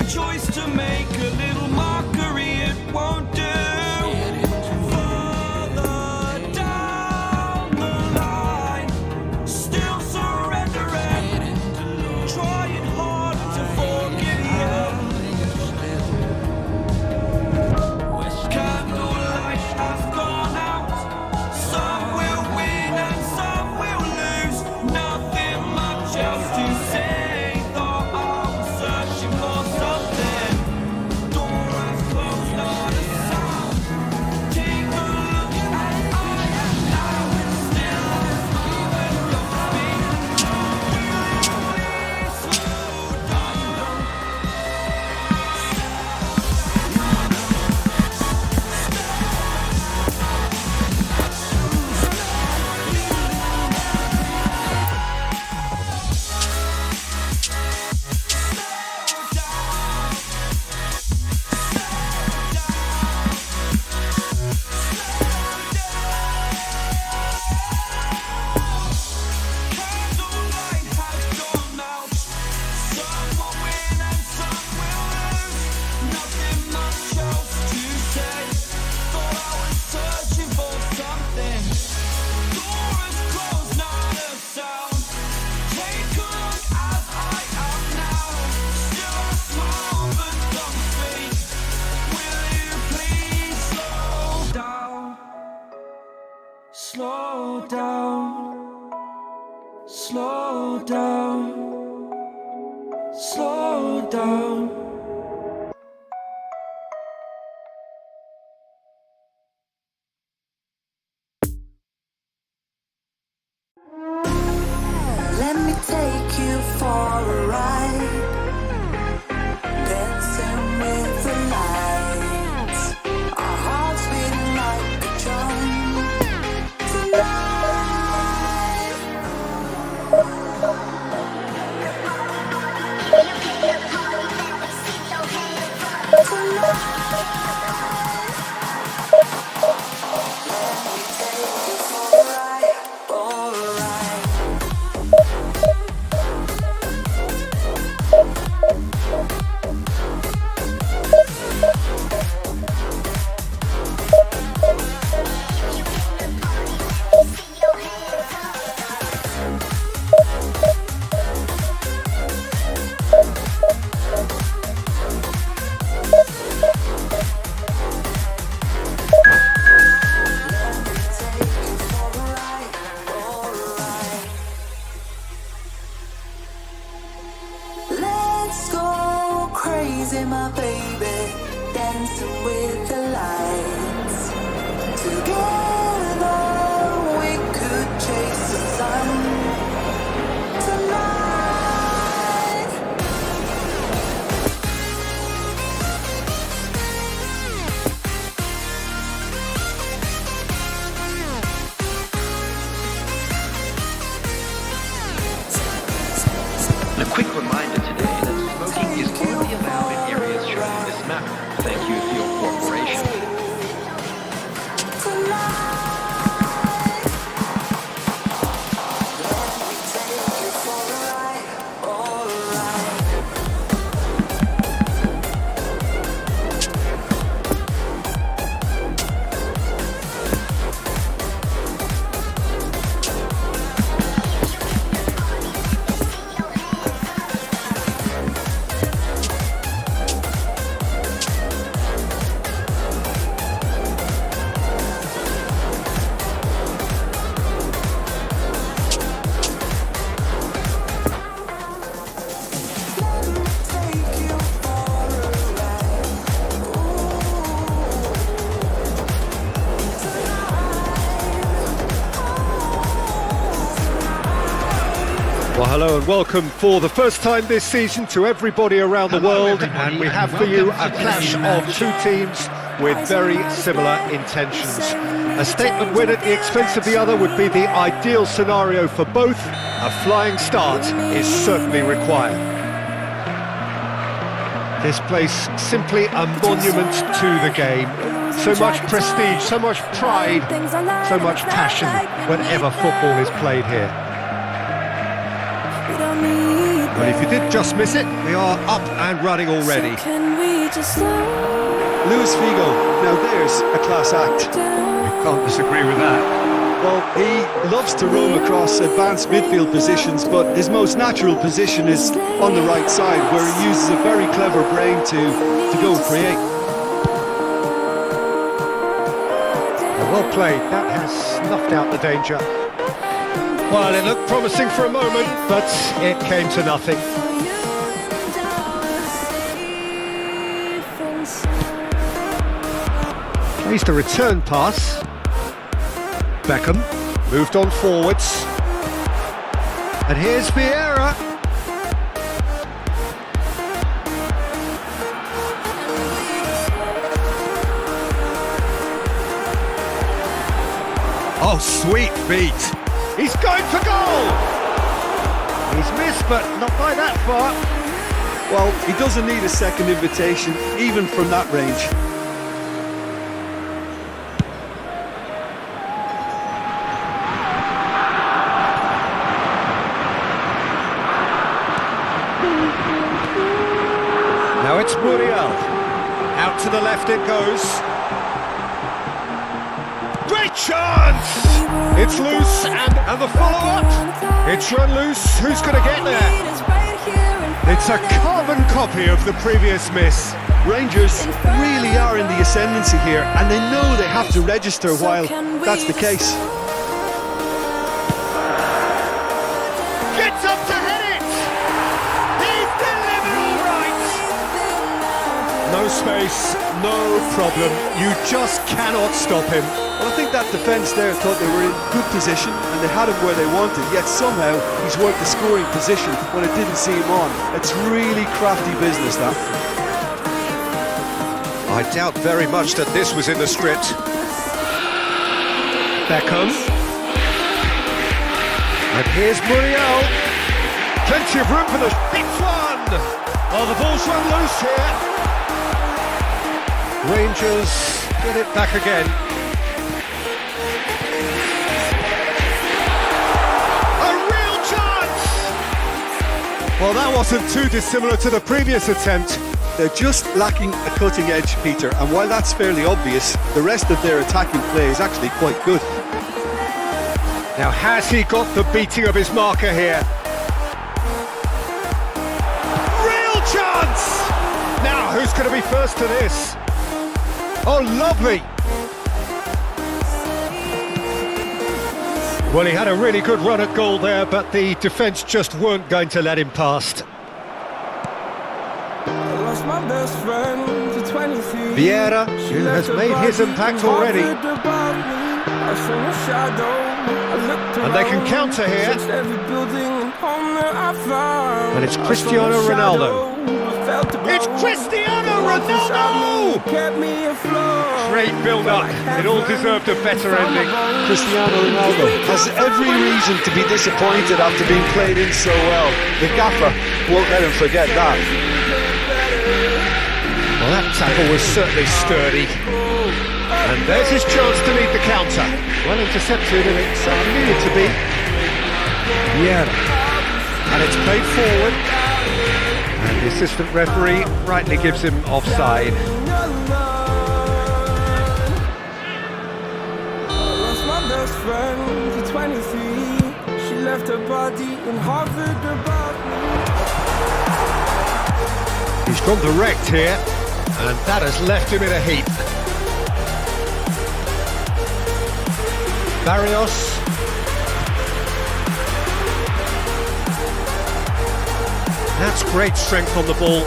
Choice to make a little mockery, it won't do. Further down the line, still surrendering, trying hard to forgive you. Candlelight has gone out. Some will win and some will lose. Nothing much else to say. Thought I was searching for something. Door has closed, not a sound. Take a look at I am now. Still this moment lost me. Will you please slow down? Candlelight has gone out. Some will win and some will lose. Nothing much else to say. Thought I was searching for something. Door is closed, not a sound. Take a look as I am now. Still a smile but don't speak. Will you please slow down? Slow down. Slow down. Slow down. Let me take you for a ride, dancing with the lights, our hearts beating like a drum. Tonight, let's go crazy, my baby, dancing with the lights. Together we could chase the sun tonight. A quick reminder today that smoking is only allowed in areas shown in this map. Thank you for your cooperation. Well, hello and welcome for the first time this season to everybody around the world, and we have for you a clash of two teams with very similar intentions. A statement win at the expense of the other would be the ideal scenario for both. A flying start is certainly required. This place simply a monument to the game. So much prestige, so much pride, so much passion whenever football is played here. But if you did just miss it, we are up and running already. Luis Figo, now there's a class act. Can't disagree with that. Well, he loves to roam across advanced midfield positions, but his most natural position is on the right side, where he uses a very clever brain to go and create. Well played, that has snuffed out the danger. Well, it looked promising for a moment, but it came to nothing. Plays the return pass. Beckham moved on forwards. And here's Vieira. Oh, sweet feet. He's going for goal. He's missed, but not by that far. Well, he doesn't need a second invitation, even from that range. Now it's Muriel. Out to the left it goes. Great chance! It's loose, and the follow-up. It's run loose. Who's going to get there? It's a carbon copy of the previous miss. Rangers really are in the ascendancy here, and they know they have to register while that's the case. Gets up to head it! He's delivered all right! No space, no problem. You just cannot stop him. Well, I think that defence there thought they were in good position and they had him where they wanted, yet somehow he's worked the scoring position when it didn't see him on. It's really crafty business, that. I doubt very much that this was in the script. Beckham. And here's Muriel. Plenty of room for the big one. Oh, the ball's run loose here. Rangers get it back again. Well, that wasn't too dissimilar to the previous attempt. They're just lacking a cutting edge, Peter, and while that's fairly obvious, the rest of their attacking play is actually quite good. Now, has he got the beating of his marker here? Real chance! Now, who's going to be first to this? Oh, lovely! Well, he had a really good run at goal there, but the defence just weren't going to let him past. Vieira, who has made his impact already. And they can counter here. And it's Cristiano Ronaldo. It's Cristiano Ronaldo! Great build-up. It all deserved a better ending. Cristiano Ronaldo has every reason to be disappointed after being played in so well. The gaffer won't let him forget that. Well, that tackle was certainly sturdy. And there's his chance to lead the counter. Well intercepted, and it's needed to be. Yeah. And it's played forward. And the assistant referee rightly gives him offside. Best friend for 23. She left her body in Harvard above me. He's gone direct here, and that has left him in a heap. Barrios. That's great strength on the ball.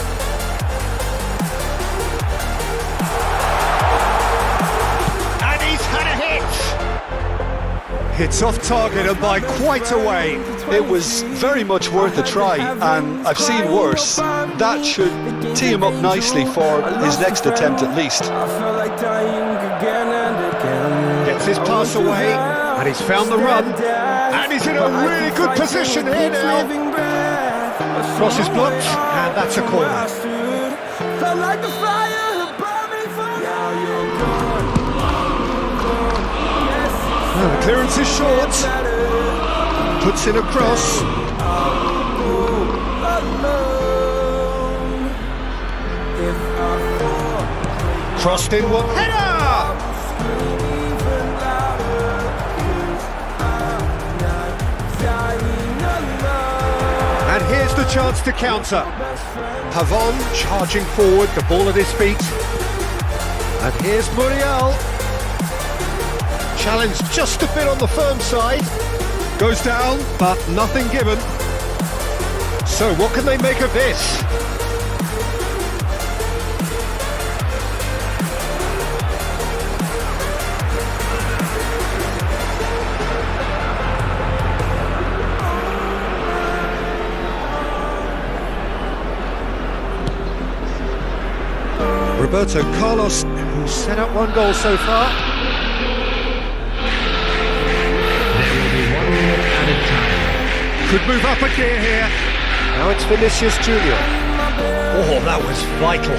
And he's had a hit! It's off target and by quite a way. It was very much worth a try, and I've seen worse. That should tee him up nicely for his next attempt at least. I felt like dying again and again. Gets his pass away, and he's found the run. And he's in a really good position here now. Cross is blocked, and that's a corner. Felt like the fire had burned me for now you're gone. Well, the clearance is short. Puts in a cross. Crossed in one. Header! And here's the chance to counter. Pavon charging forward, the ball at his feet. And here's Muriel. Challenge just a bit on the firm side. Goes down, but nothing given. So what can they make of this? Roberto Carlos, who's set up one goal so far. Could move up a gear here. Now it's Vinicius Junior. Oh, that was vital.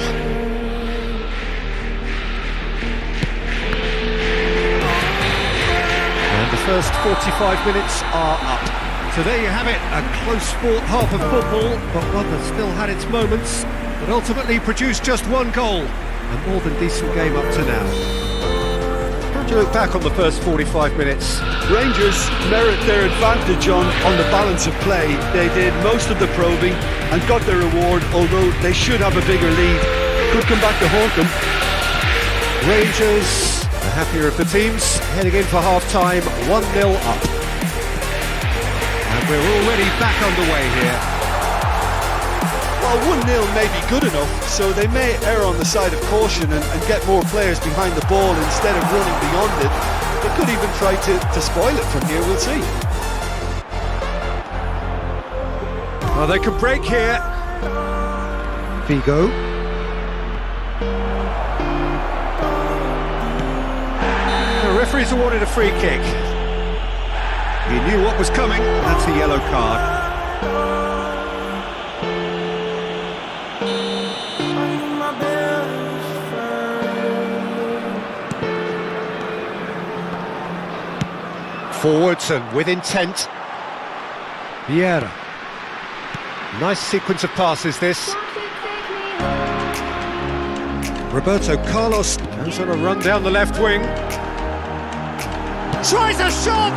And the first 45 minutes are up. So there you have it, a close fought half of football, but one that still had its moments, but ultimately produced just one goal. A more than decent game up to now. How do you look back on the first 45 minutes? Rangers merit their advantage on the balance of play. They did most of the probing and got their reward, although they should have a bigger lead. Could come back to haunt them. Rangers, the happier of the teams, heading in for half-time, 1-0 up. And we're already back underway here. Well, 1-0 may be good enough, so they may err on the side of caution and get more players behind the ball instead of running beyond it. They could even try to spoil it from here, we'll see. Well, they can break here. Vigo. The referee's awarded a free kick. He knew what was coming, that's a yellow card. Forwards and with intent. Vieira. Nice sequence of passes this. Roberto Carlos goes on a run down the left wing. Tries a shot!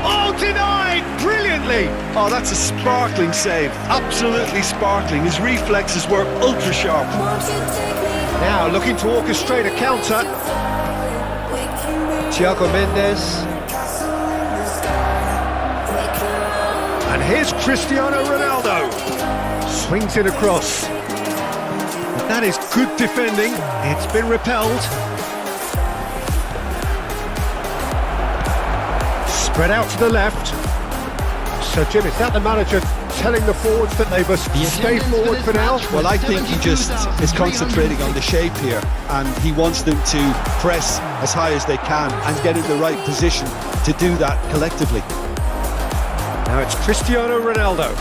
Oh, denied! Brilliantly! Oh, that's a sparkling save. Absolutely sparkling. His reflexes were ultra sharp. Now looking to orchestrate a counter. Thiago Mendes. And here's Cristiano Ronaldo. Swings it across. But that is good defending. It's been repelled. Spread out to the left. So Jim, is that the manager telling the forwards that they must stay forward for now? Well, I think he just is concentrating on the shape here, and he wants them to press as high as they can and get in the right position to do that collectively. Now it's Cristiano Ronaldo.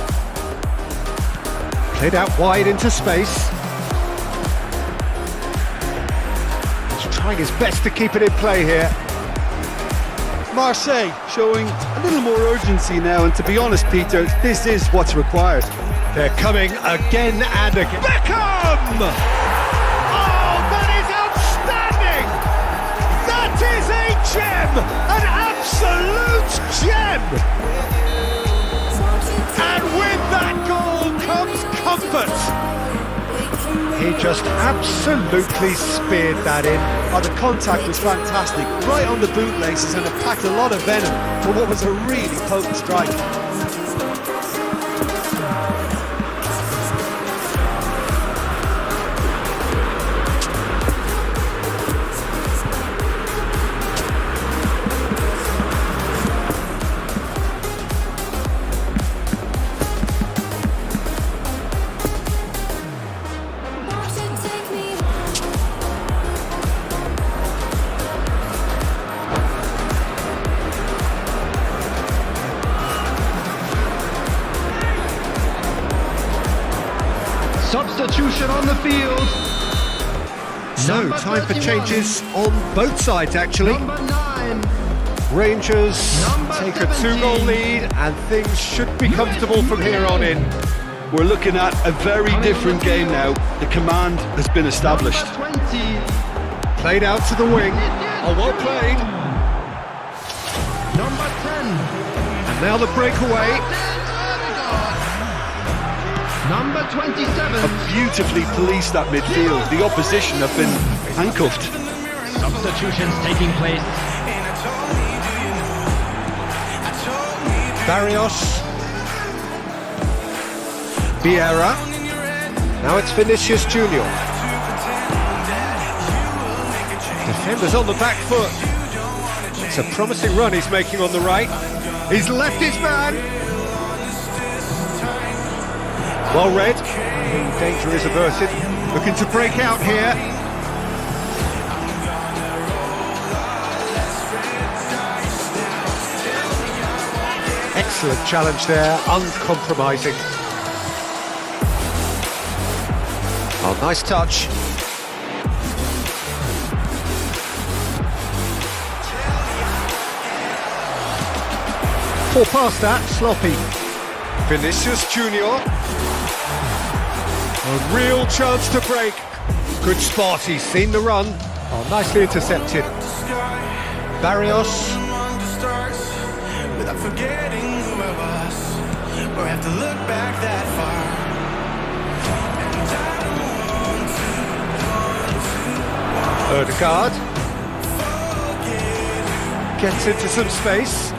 Played out wide into space. He's trying his best to keep it in play here. Marseille showing a little more urgency now, and to be honest, Peter, this is what's required. They're coming again and again. Beckham! Oh, that is outstanding! That is a gem! An absolute gem! And with that goal comes comfort. He just absolutely speared that in. Oh, the contact was fantastic, right on the bootlaces, and it packed a lot of venom for what was a really potent strike. Substitution on the field. So, Number time for 31. changes on both sides, actually. Number 9. Rangers Number take a 17. 2-goal lead, and things should be comfortable from here on in. We're looking at a very different game now. The command has been established. Number 20. Played out to the wing. Oh, well played. Number 10. And now the breakaway. Number 27. Beautifully policed that midfield. The opposition have been handcuffed. Substitutions taking place. Barrios. Vieira. Now it's Vinicius Junior. Defenders on the back foot. It's a promising run he's making on the right. He's left his man. Well read. Danger is averted. Looking to break out here. Excellent challenge there, uncompromising. Oh, nice touch. Poor pass that, sloppy. Vinicius Junior. A real chance to break. Good spot, he's seen the run. Oh, nicely intercepted. Barrios. Without forgetting who I was, or have to look back that far. Odegaard. Gets into some space.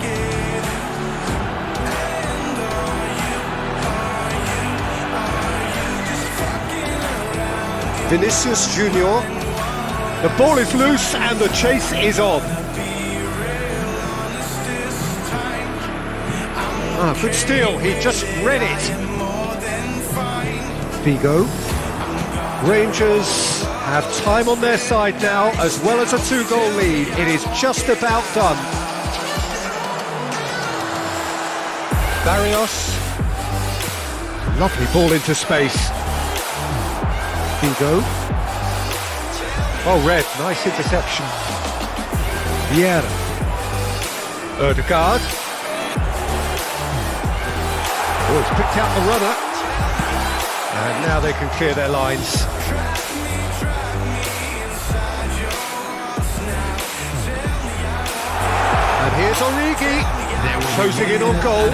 Vinicius Junior. The ball is loose and the chase is on. Ah, good steal, he just read it. Vigo. Rangers have time on their side now, as well as a 2-goal lead. It is just about done. Barrios. Lovely ball into space. Vigo. Oh, red, nice interception. Vieira. Odegaard. Oh, it's picked out the runner. And now they can clear their lines. And here's Origi. Closing in on goal.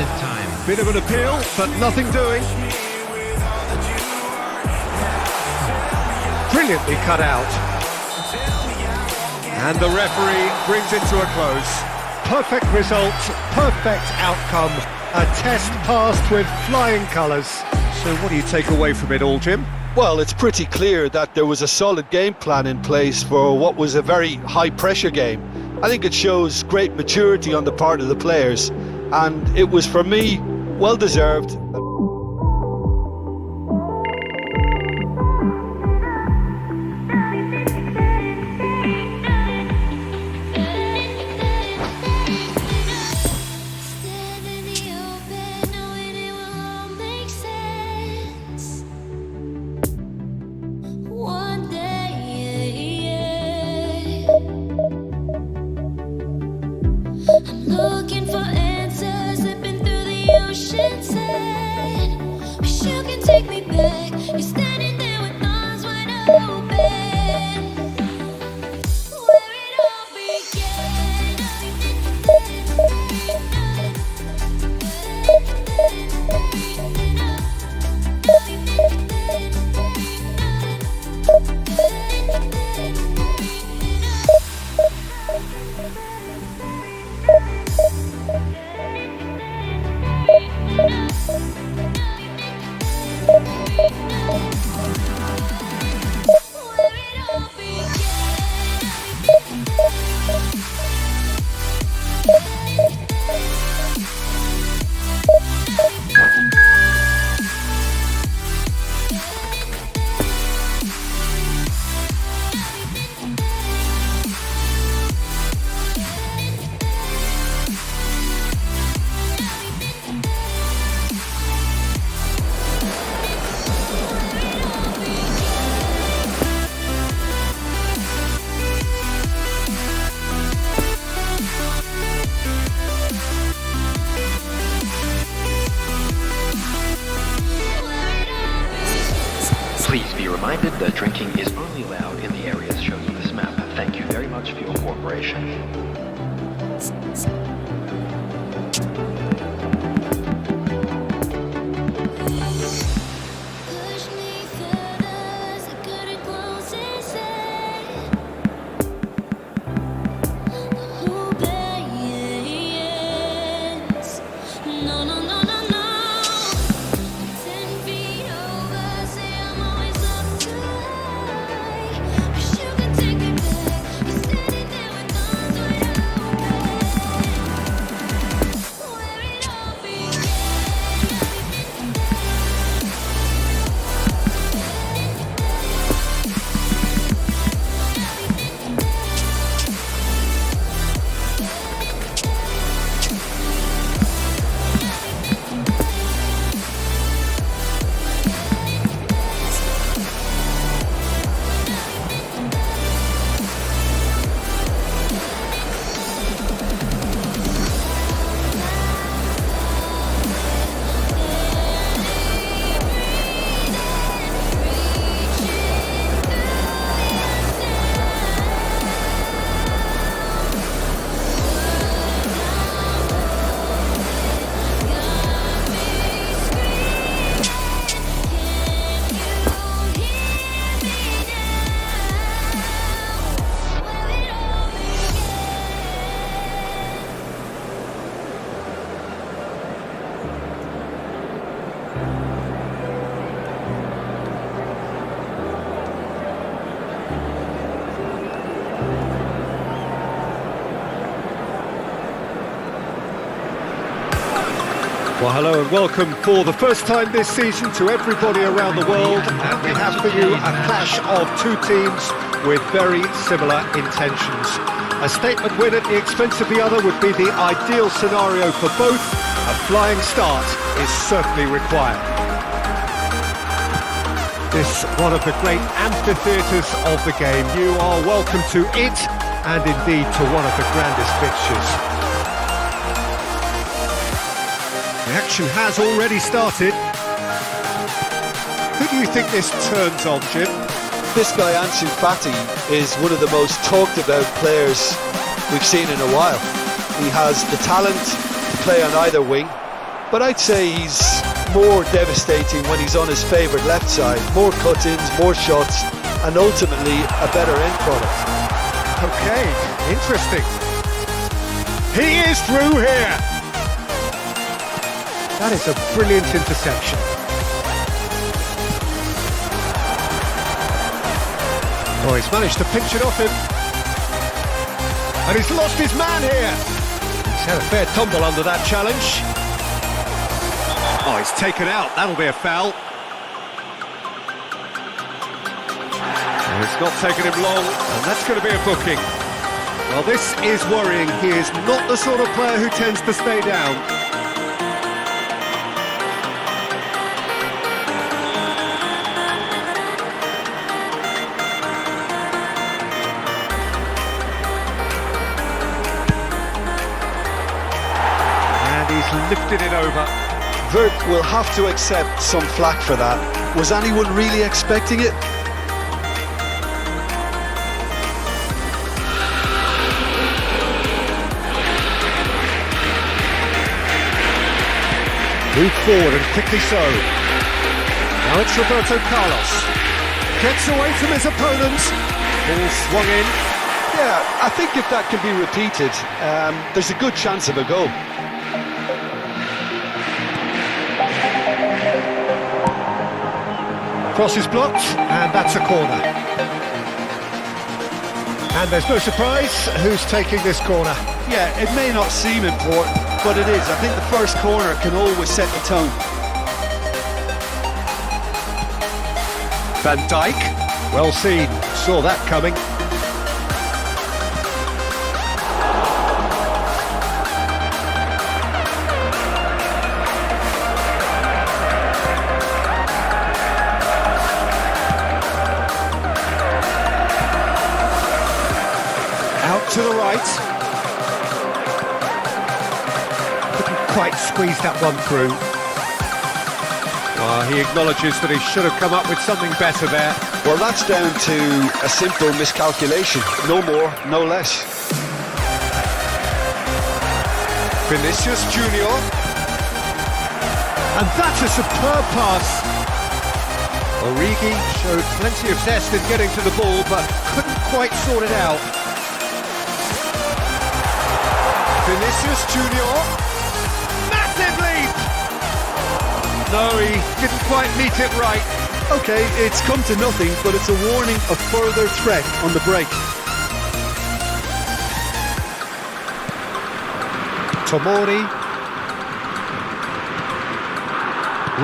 Bit of an appeal, but nothing doing. Brilliantly cut out. And the referee brings it to a close. Perfect result, perfect outcome. A test passed with flying colours. So what do you take away from it all, Jim? Well, it's pretty clear that there was a solid game plan in place for what was a very high-pressure game. I think it shows great maturity on the part of the players, and it was, for me, well-deserved. Looking for answers, slipping through the ocean's sand. Wish you can take me back. You're standing there with arms wide open. Where it all began. Please be reminded that drinking is only allowed in the areas shown on this map. Thank you very much for your cooperation. Push me further, so good and close inside. Oh, yes. No, no, no, no, no. 10 feet over, say I'm always up too high. Wish you could take me back. You're standing there with arms wide open. Where it all began. Well, hello and welcome for the first time this season to everybody around the world, and we have for you a clash of two teams with very similar intentions. A statement win at the expense of the other would be the ideal scenario for both. A flying start is certainly required. This one of the great amphitheatres of the game. You are welcome to it, and indeed to one of the grandest fixtures. The action has already started. Who do you think this turns on, Jim? This guy, Ansu Fati, is one of the most talked about players we've seen in a while. He has the talent to play on either wing, but I'd say he's more devastating when he's on his favourite left side. More cut-ins, more shots, and ultimately a better end product. Okay, interesting. He is through here. That is a brilliant interception. Oh, he's managed to pinch it off him. And he's lost his man here. He's had a fair tumble under that challenge. Oh, he's taken out. That'll be a foul. It's not taken him long, and that's going to be a booking. Well, this is worrying. He is not the sort of player who tends to stay down. Lifted it over. Vert will have to accept some flack for that. Was anyone really expecting it? Moved forward and quickly so. Now it's Roberto Carlos. Gets away from his opponents. Ball swung in. Yeah, I think if that can be repeated, there's a good chance of a goal. Cross is blocked, and that's a corner. And there's no surprise who's taking this corner. Yeah, it may not seem important, but it is. I think the first corner can always set the tone. Van Dijk, well seen, saw that coming. To the right. Couldn't quite squeeze that one through. He acknowledges that he should have come up with something better there. Well, that's down to a simple miscalculation. No more, no less. Vinicius Junior. And that's a superb pass. Origi showed plenty of zest in getting to the ball, but couldn't quite sort it out. Vinicius Junior. Massive leap! No, he didn't quite meet it right. Okay, it's come to nothing, but it's a warning of further threat on the break. Tomori.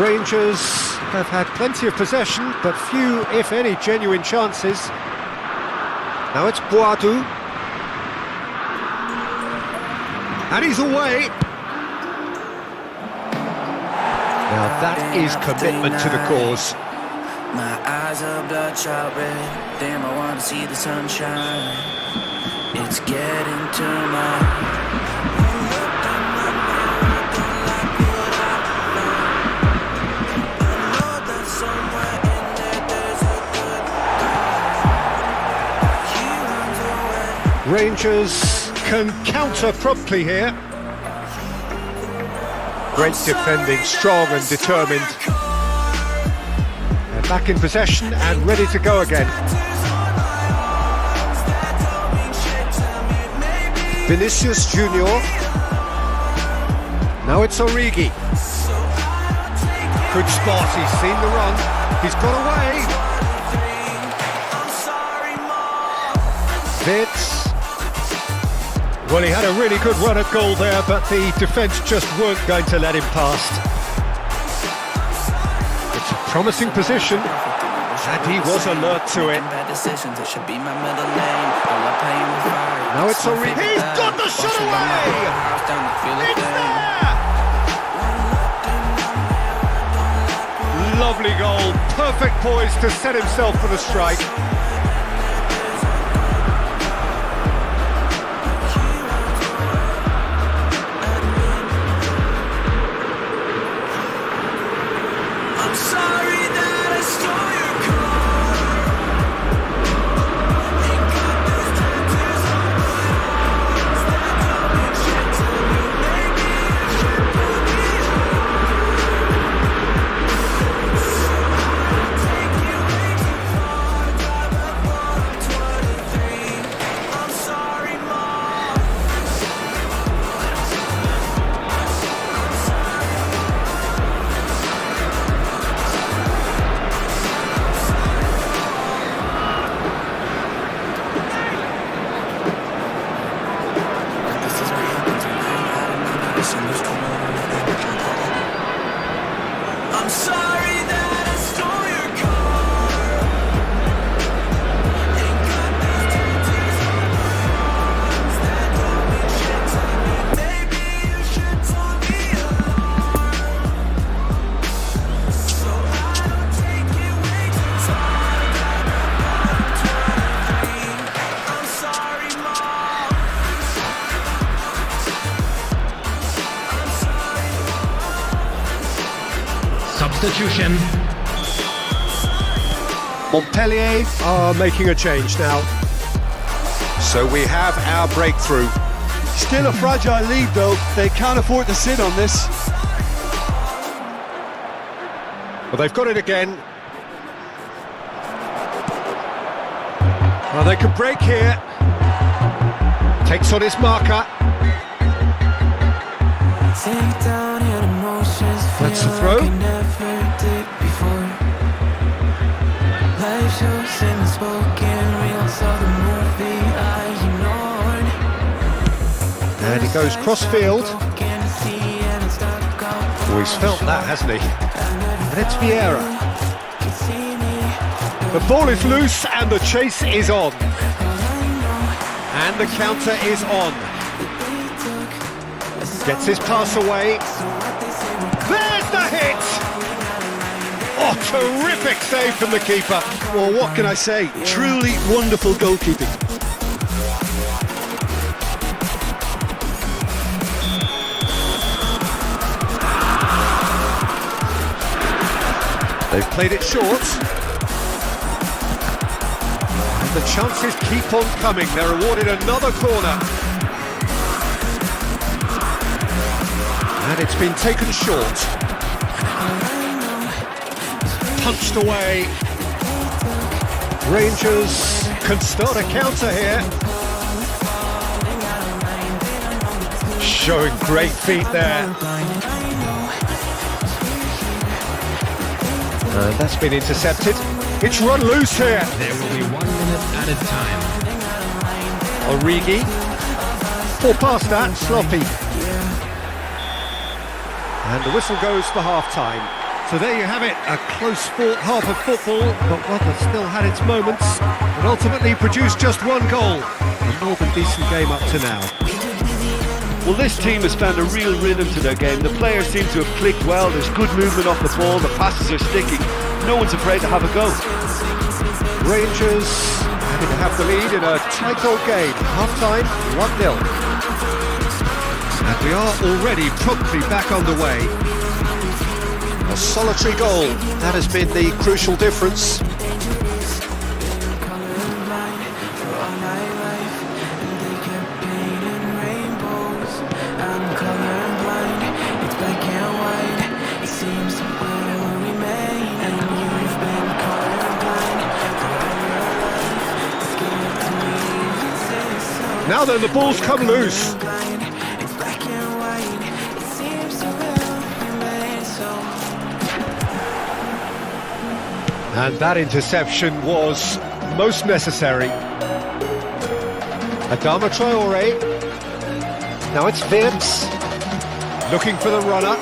Rangers have had plenty of possession, but few, if any, genuine chances. Now it's Boadu. And he's away. Now that is commitment to the cause. My eyes are bloodshot red. Damn, I want to see the sunshine. It's getting too much. Rangers can counter promptly here. Great defending, strong and determined. They're back in possession and ready to go again. Vinicius Junior. Now it's Origi. Good spot, he's seen the run. He's got away. Vitz. Well, he had a really good run at goal there, but the defence just weren't going to let him past. It's a promising position, and he was alert to it. Now it's Origi. He's got the shot away! It's there! Lovely goal, perfect poise to set himself for the strike. Substitution. Montpellier are making a change now. So we have our breakthrough. Still a fragile lead though, they can't afford to sit on this. Well, they've got it again. Well, they can break here. Takes on his marker. That's the throw. And he goes cross-field. Oh, he's felt that, hasn't he? And it's Vieira. The ball is loose and the chase is on. And the counter is on. Gets his pass away. There's the hit! Oh, terrific save from the keeper. Well, what can I say? Truly wonderful goalkeeping. They've played it short. And the chances keep on coming. They're awarded another corner. And it's been taken short. Punched away. Rangers can start a counter here. Showing great feet there. And that's been intercepted. It's run loose here. There will be 1 minute added time. Origi. Full past that, sloppy. And the whistle goes for half-time. So there you have it, a close-fought half of football, but one that still had its moments, and ultimately produced just one goal. A more than decent game up to now. Well, this team has found a real rhythm to their game. The players seem to have clicked well. There's good movement off the ball. The passes are sticking. No one's afraid to have a go. Rangers having to have the lead in a tight old game. Half-time, 1-0. And we are already promptly back underway. A solitary goal. That has been the crucial difference. Now then, the ball's come loose. And that interception was most necessary. Adama Traore. Now it's Vips. Looking for the runner.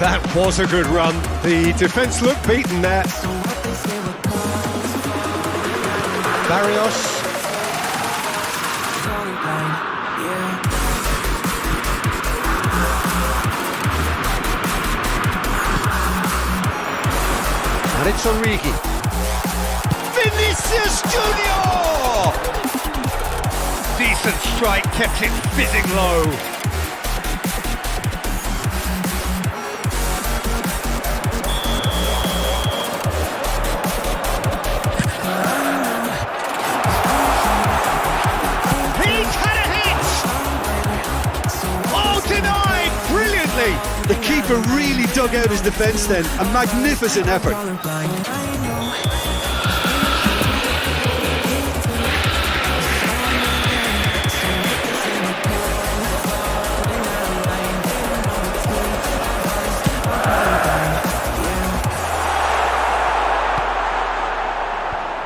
That was a good run. The defence looked beaten there. Barrios. And it's Origi. Vinicius Junior! Decent strike, kept it fizzing low. He's had a hit! Oh, denied! Brilliantly! The keeper really dug out his defence then. A magnificent effort.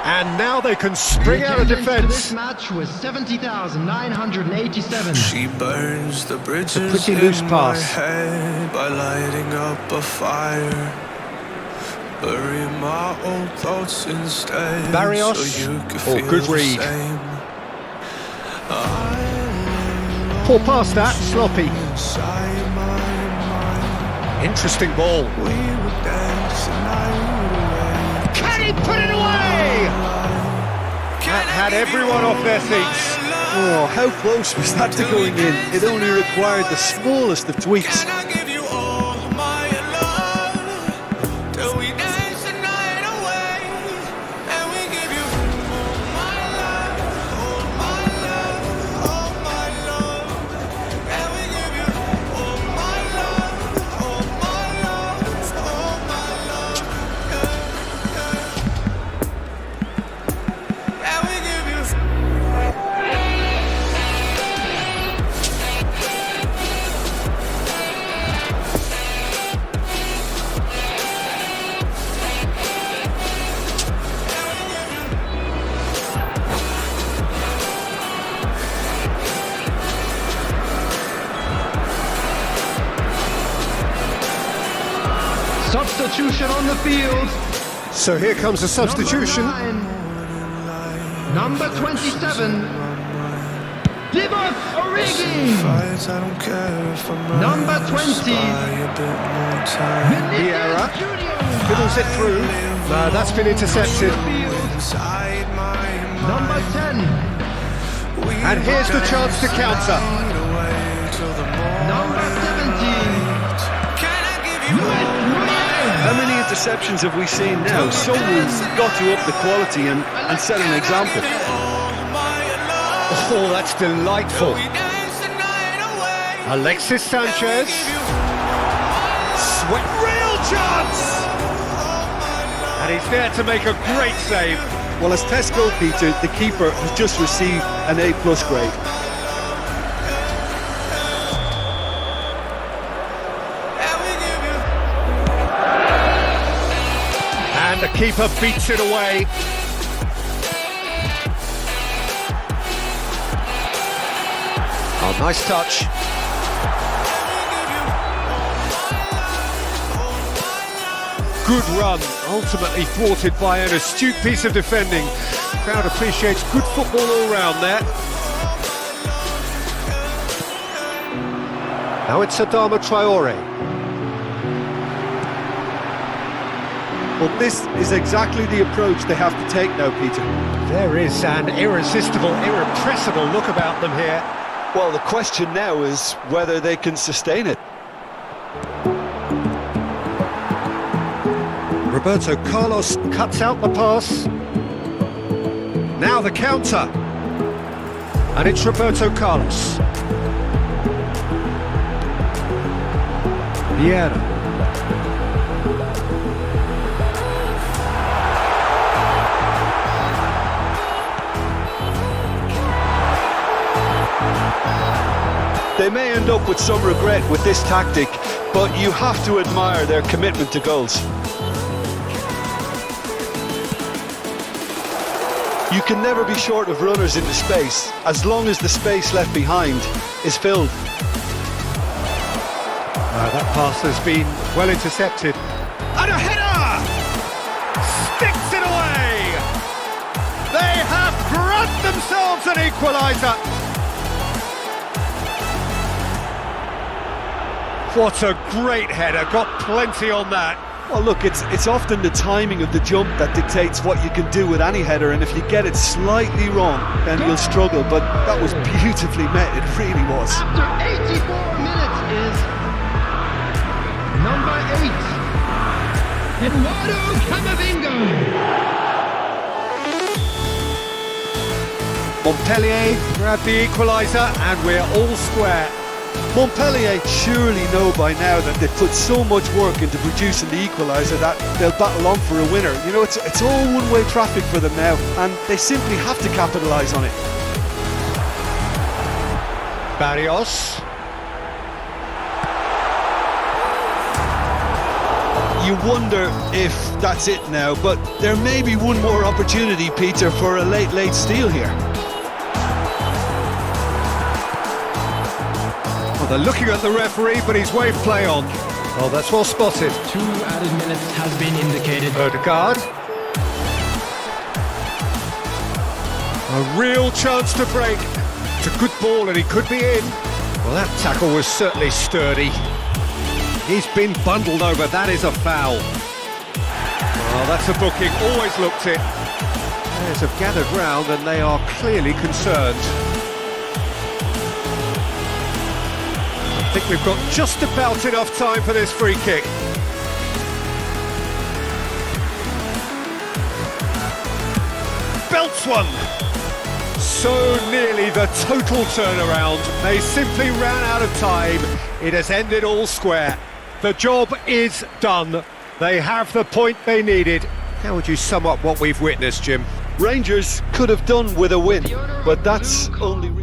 And now they can spring out of defence. This match was 70,987. She burns the bridges A pretty loose in pass. my head by lighting up a fire. Bury my old thoughts instead. Barrios. So you could Oh, feel good the read. same. Poor pass that, sloppy. Inside my mind, Interesting ball. we were dancing night away. Can he put it away? That had everyone off their seats. Oh, how close was that to going in? It only required the smallest of tweaks. Can I give you all my love till we dance the night away? And we give you all my love, all my love, all my love. And we give you all my love, all my love, all my love. And we give you. Substitution on the field. So here comes a substitution. Number 27. Divock Origi. Fights, I don't care if I'm right. Number 20. Just buy a bit more time. Vieira Vinicius Junior. fiddles it through. That's been intercepted. Inside my mind, Number 10. we And here's the chance to counter. fade away till the morning Number 17. light. Can I give you all my interceptions have we seen now? Someone's got to up the quality and set an example. Oh, that's delightful. Alexis Sanchez. Sweat, real chance! And he's there to make a great save. Well, as Tests go, Peter, the keeper has just received an A+ grade. And the keeper beats it away. Oh, nice touch. Good run, ultimately thwarted by an astute piece of defending. Crowd appreciates good football all round there. Now it's Adama Traore. Well, this is exactly the approach they have to take now, Peter. There is an irresistible, irrepressible look about them here. Well, the question now is whether they can sustain it. Roberto Carlos cuts out the pass. Now the counter. And it's Roberto Carlos. Vieira. They may end up with some regret with this tactic, but you have to admire their commitment to goals. You can never be short of runners into space, as long as the space left behind is filled. That pass has been well intercepted. And a header! Sticks it away! They have grabbed themselves an equaliser! What a great header, got plenty on that. Well, look, it's often the timing of the jump that dictates what you can do with any header, and if you get it slightly wrong, then you'll struggle, but that was beautifully met, it really was. After 84 minutes is number 8, Eduardo Camavinga. Montpellier grab the equaliser and we're all square. Montpellier surely know by now that they've put so much work into producing the equaliser that they'll battle on for a winner. You know, it's all one-way traffic for them now, and they simply have to capitalise on it. Barrios. You wonder if that's it now, but there may be one more opportunity, Peter, for a late steal here. Well, they're looking at the referee, but he's waved play on. Oh, that's well spotted. 2 added minutes has been indicated. Odegaard. A real chance to break. It's a good ball and he could be in. Well, that tackle was certainly sturdy. He's been bundled over, that is a foul. Oh, that's a booking, always looked it. Players have gathered round and they are clearly concerned. I think we've got just about enough time for this free kick. Belts one! So nearly the total turnaround. They simply ran out of time. It has ended all square. The job is done. They have the point they needed. How would you sum up what we've witnessed, Jim? Rangers could have done with a win, but that's only...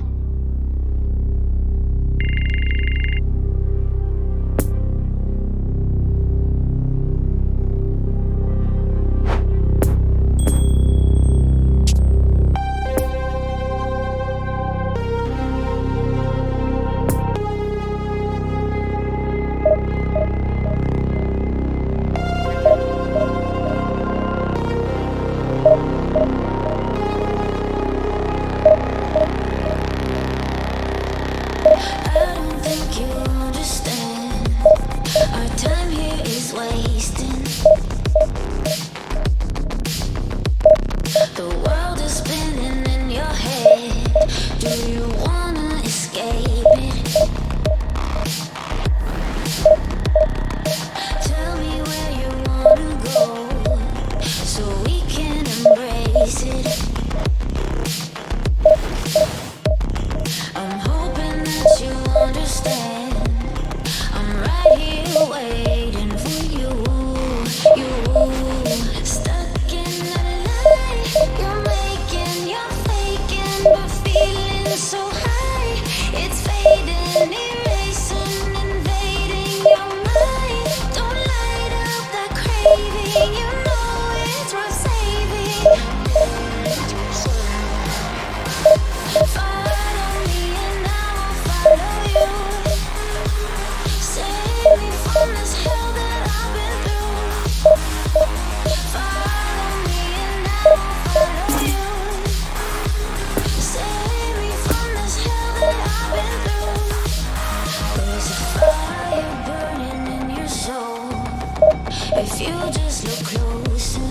you just look closer.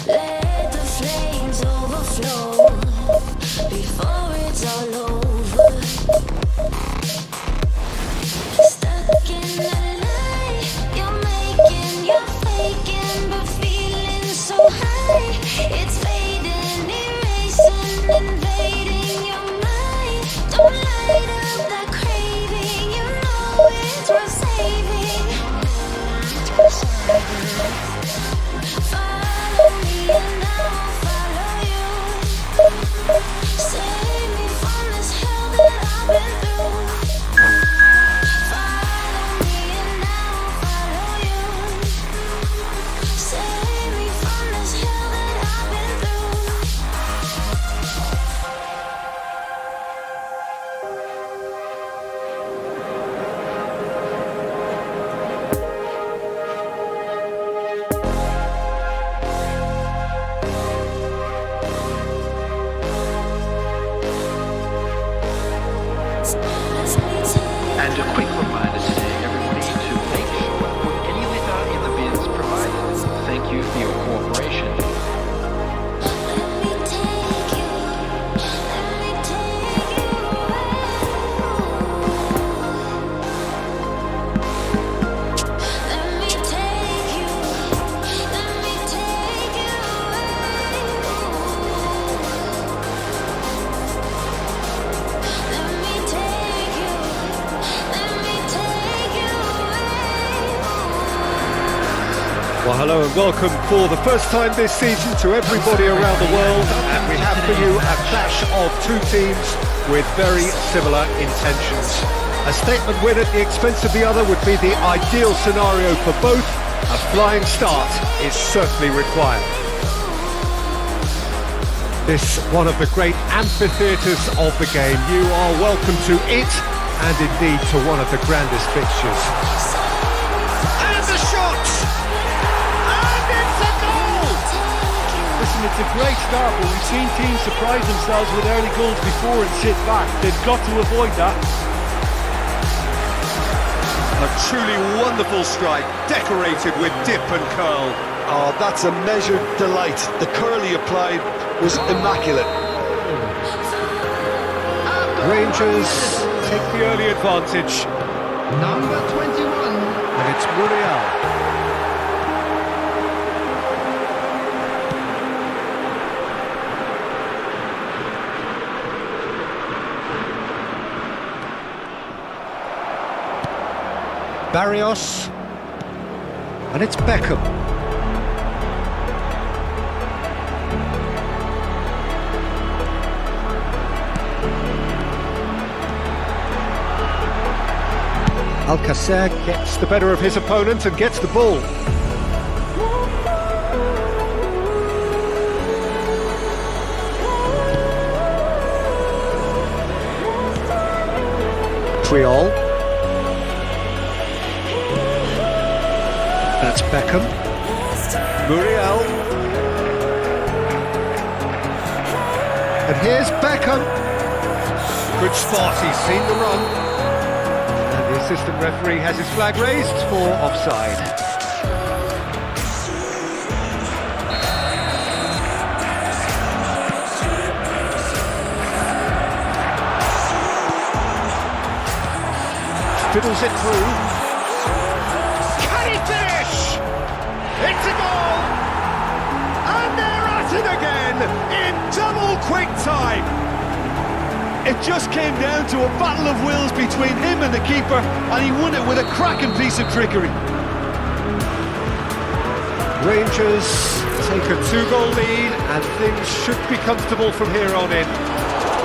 Let the flames overflow before it's all over. Stuck in the light you're making, you're faking, but feeling so high. It's fading, erasing, invading your mind. Don't light up that craving, you know it's worth saving. Follow me and I'll follow you. Save me from this hell that I've been through. Follow me and I'll follow you. Save me from this hell that I've been through. And a quick reminder today, everybody, to make sure to put any litter in the bins provided. Thank you for your cooperation. Let me take you, let me take you Let me take you, let me take you Let me take you, let me take you Well, hello and welcome for the first time this season to everybody around the world, and we have for you a clash of two teams with very similar intentions. A statement win at the expense of the other would be the ideal scenario for both. A flying start is certainly required. This one of the great amphitheatres of the game. You are welcome to it, and indeed to one of the grandest fixtures. And the shot! And it's a goal! Listen, it's a great start, but we've seen teams surprise themselves with early goals before and sit back. They've got to avoid that. A truly wonderful strike, decorated with dip and curl. Oh, that's a measured delight. The curl he applied was immaculate. Rangers take the early advantage, Number 21. and it's Muriel. Barrios, and it's Beckham. Alcacer gets the better of his opponent and gets the ball. Triol. That's Beckham. Muriel. And here's Beckham. Good spot, he's seen the run. And the assistant referee has his flag raised for offside. Fiddles it through. It's a goal! And they're at it again in double quick time! It just came down to a battle of wills between him and the keeper, and he won it with a cracking piece of trickery. Rangers take a 2-goal lead, and things should be comfortable from here on in.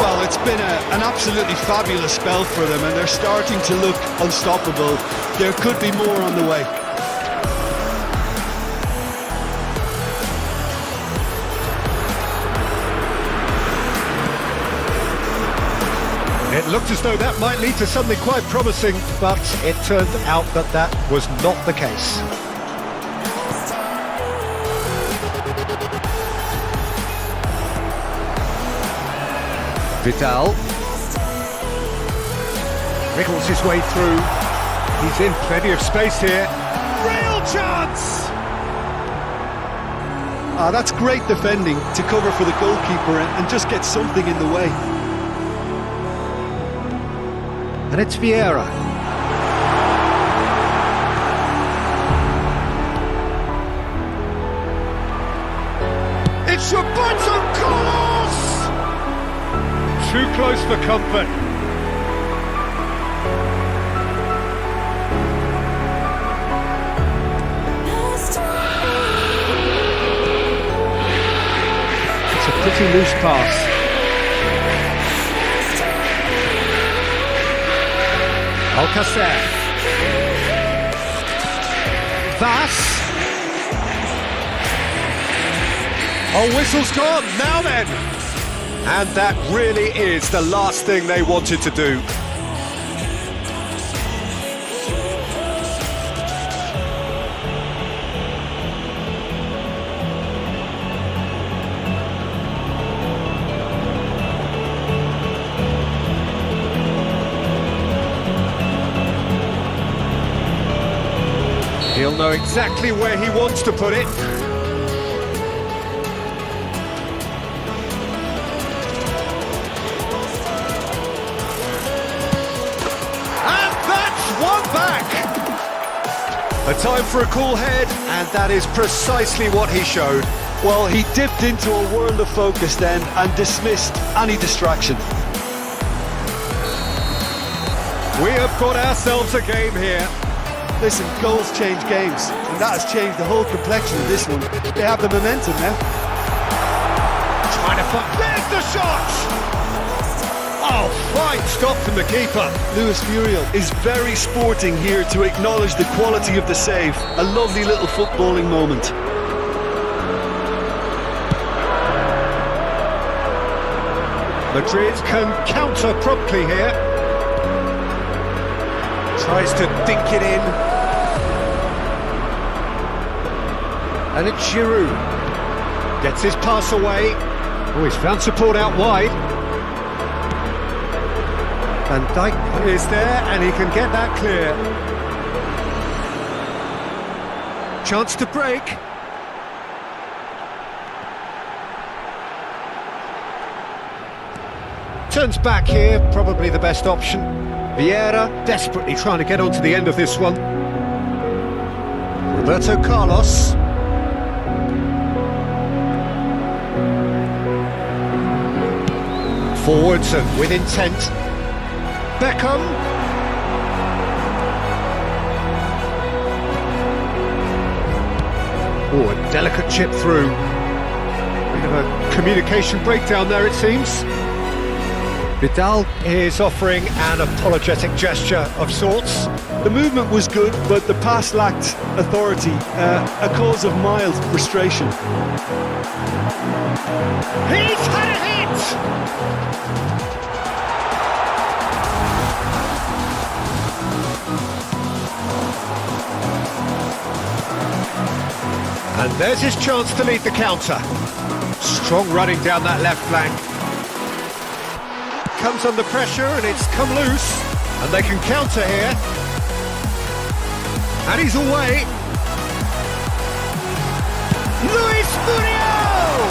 Well, it's been an absolutely fabulous spell for them, and they're starting to look unstoppable. There could be more on the way. It looked as though that might lead to something quite promising, but it turned out that that was not the case. Vidal wriggles his way through. He's in plenty of space here. Real chance! Ah, that's great defending to cover for the goalkeeper and just get something in the way. And it's Vieira. It's Roberto Carlos! Too close for comfort. It's a pretty loose pass. Alcacer. Vas. Oh, whistle's gone, now then! And that really is the last thing they wanted to do. He'll know exactly where he wants to put it. A time for a cool head, and that is precisely what he showed. Well, he dipped into a world of focus then and dismissed any distraction. We have got ourselves a game here. Listen, goals change games, and that has changed the whole complexion of this one. They have the momentum now. Trying to find... There's the shot! Oh, fine stop from the keeper. Luis Muriel is very sporting here to acknowledge the quality of the save. A lovely little footballing moment. Madrid can counter promptly here. Tries to dink it in. And it's Giroud. Gets his pass away. Oh, he's found support out wide. Van Dijk is there, and he can get that clear. Chance to break. Turns back here, probably the best option. Vieira desperately trying to get onto the end of this one. Roberto Carlos. Forwards and with intent. Beckham. Oh, a delicate chip through. Bit of a communication breakdown there, it seems. Vidal is offering an apologetic gesture of sorts. The movement was good, but the pass lacked authority, a cause of mild frustration. He's had a hit! And there's his chance to lead the counter. Strong running down that left flank. Comes under pressure and it's come loose. And they can counter here. And he's away. Luis Muriel!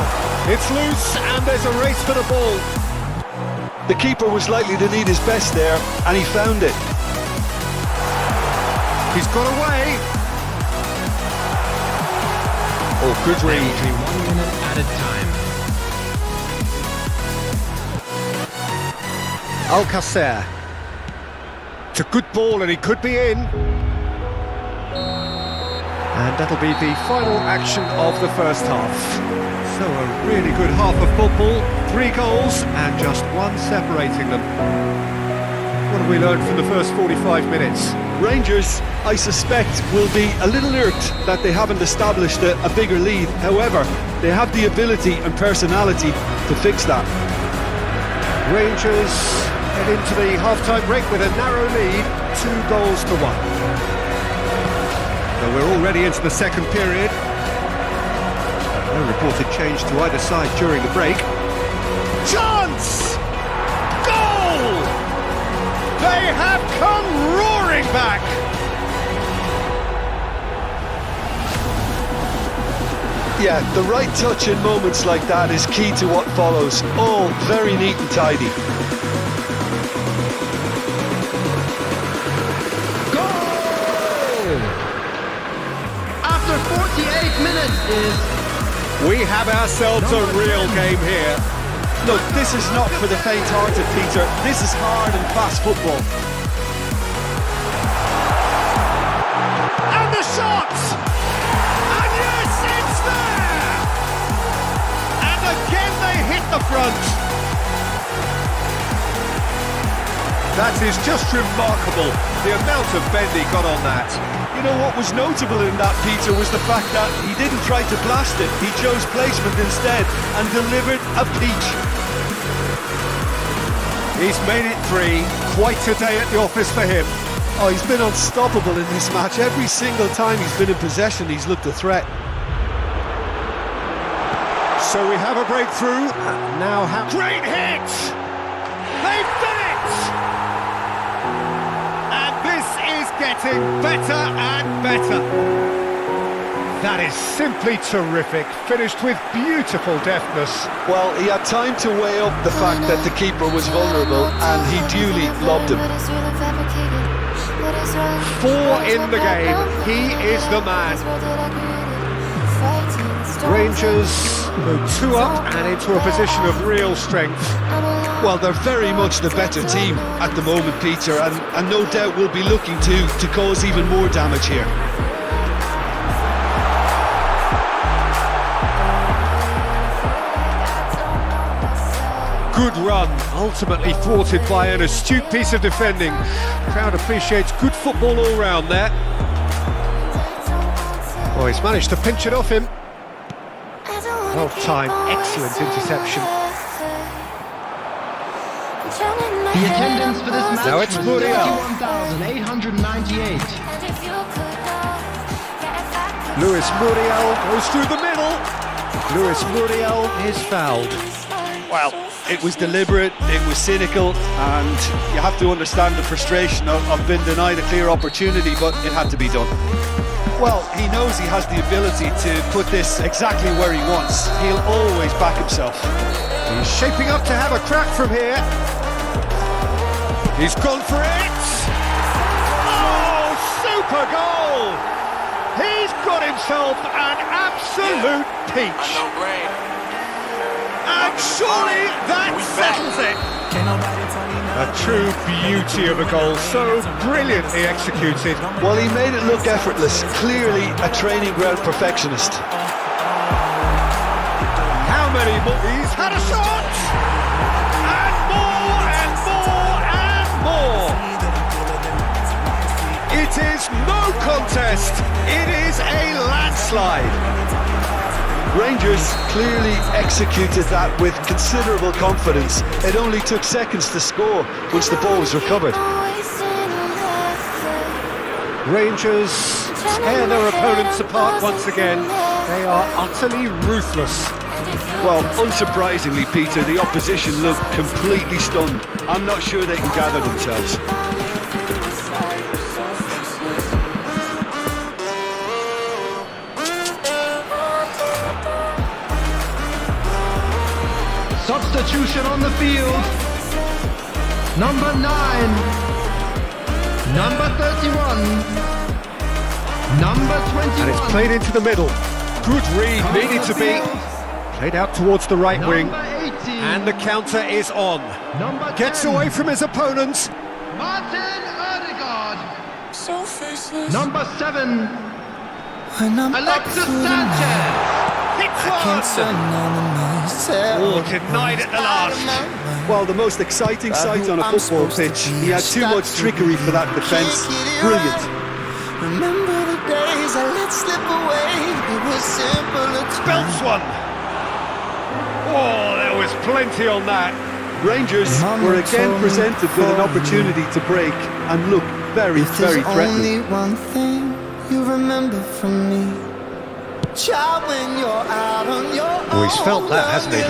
It's loose and there's a race for the ball. The keeper was likely to need his best there, and he found it. He's got away. Oh, good read. Only 1 minute at a time. Alcacer. It's a good ball and he could be in. And that'll be the final action of the first half. So a really good half of football, 3 goals and just 1 separating them. What have we learned from the first 45 minutes? Rangers, I suspect, will be a little irked that they haven't established a bigger lead. However, they have the ability and personality to fix that. Rangers head into the half-time break with a narrow lead, 2 goals to 1. So we're already into the second period. No reported change to either side during the break. Chance! Goal! They have come roaring back! Yeah, the right touch in moments like that is key to what follows. All very neat and tidy. Goal! After 48 minutes is... We have ourselves a real game here. Look, this is not for the faint-hearted, Peter. This is hard and fast football. And the shot! And yes, it's there! And again they hit the front. That is just remarkable, the amount of bend he got on that. You know what was notable in that, Peter, was the fact that he didn't try to blast it. He chose placement instead and delivered a peach. He's made it 3, quite a day at the office for him. Oh, he's been unstoppable in this match. Every single time he's been in possession, he's looked a threat. So we have a breakthrough, and now great hit! They've done it! And this is getting better and better. That is simply terrific, finished with beautiful deftness. Well, he had time to weigh up the fact that the keeper was vulnerable, and he duly lobbed him. 4 in the game, he is the man. Rangers move 2 up and into a position of real strength. Well, they're very much the better team at the moment, Peter, and no doubt will be looking to cause even more damage here. Good run, ultimately thwarted by an astute piece of defending. Crowd appreciates good football all round there. Oh, he's managed to pinch it off him. Well timed, excellent interception. The attendance for this match Now it's was Muriel. 31,898. Luis Muriel goes through the middle. Luis Muriel is fouled. Well, it was deliberate, it was cynical, and you have to understand the frustration of being denied a clear opportunity, but it had to be done. Well, he knows he has the ability to put this exactly where he wants. He'll always back himself. He's shaping up to have a crack from here. He's gone for it! Oh, super goal! He's got himself an absolute peach. And surely that settles it. A true beauty of a goal, so brilliantly executed. Well, he made it look effortless, clearly a training ground perfectionist. How many more? He's had a shot! And more and more and more! It is no contest, it is a landslide. Rangers clearly executed that with considerable confidence. It only took seconds to score once the ball was recovered. Rangers tear their opponents apart once again. They are utterly ruthless. Well, unsurprisingly, Peter, the opposition looked completely stunned. I'm not sure they can gather themselves. Substitution on the field. Number 9. Number 31. Number 21. And it's played into the middle. Good read, needed to be. Played out towards the right wing. Number 18. And the counter is on. Number 10. Gets away from his opponents. Martin Odegaard. Number 7. Alexis Sanchez. Hits one! Oh, denied at the last. Well, the most exciting sight on a football pitch. He had too much trickery for that defence. Brilliant. Remember the days I let slip away. It was simple. Belts one. Oh, there was plenty on that. Rangers were again presented with an opportunity to break and look very, very threatening. Only one thing you remember from me. Child, when you're out on your own. Oh, he's felt that, hasn't he?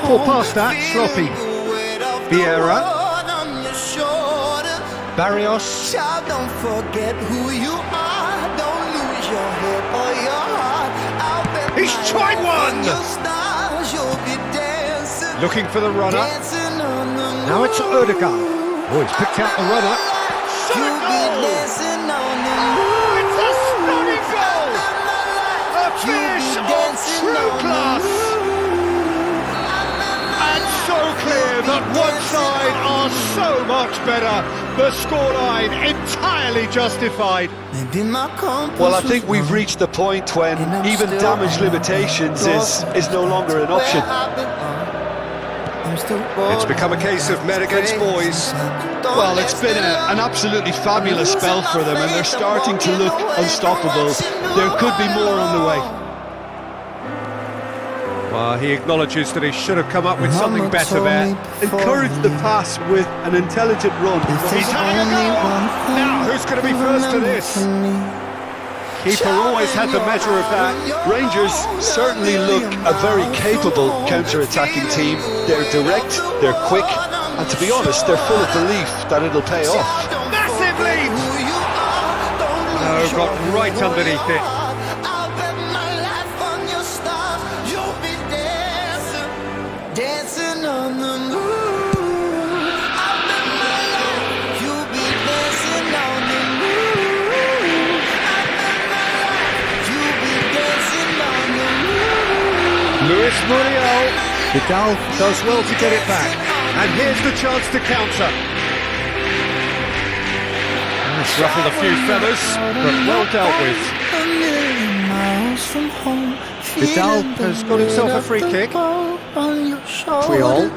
Poor past that, sloppy. Vieira. Barrios. Child, don't forget who you are. Don't lose your head or your heart out He's tried one! Looking for the runner. Now it's Odegaard. Oh, he's picked out the runner. Shot a goal! Oh, it's a stunning goal! A finish of true class! And so clear that one side are so much better. The scoreline entirely justified. Well, I think we've reached the point when even damage limitations is no longer an option. It's become a case of men against boys. Well, it's been an absolutely fabulous spell for them, and they're starting to look unstoppable. There could be more on the way. Well, he acknowledges that he should have come up with something better there. Encourage the pass with an intelligent run. He's having a go! Now, who's going to be first to this? Keeper always had the measure of that. Rangers certainly look a very capable counter-attacking team. They're direct, they're quick, and to be honest, they're full of belief that it'll pay off. Massive lead! No, got right underneath it. Dancing on the moon. I bet my life you'll be dancing on the moon. I bet my life you'll be dancing on the moon. Luis Muriel. Vidal does well to get it back. And here's the chance to counter. That's ruffled a few feathers, but well dealt with. A million miles from home. Vidal has got himself a free kick. On your shoulder. Puyol.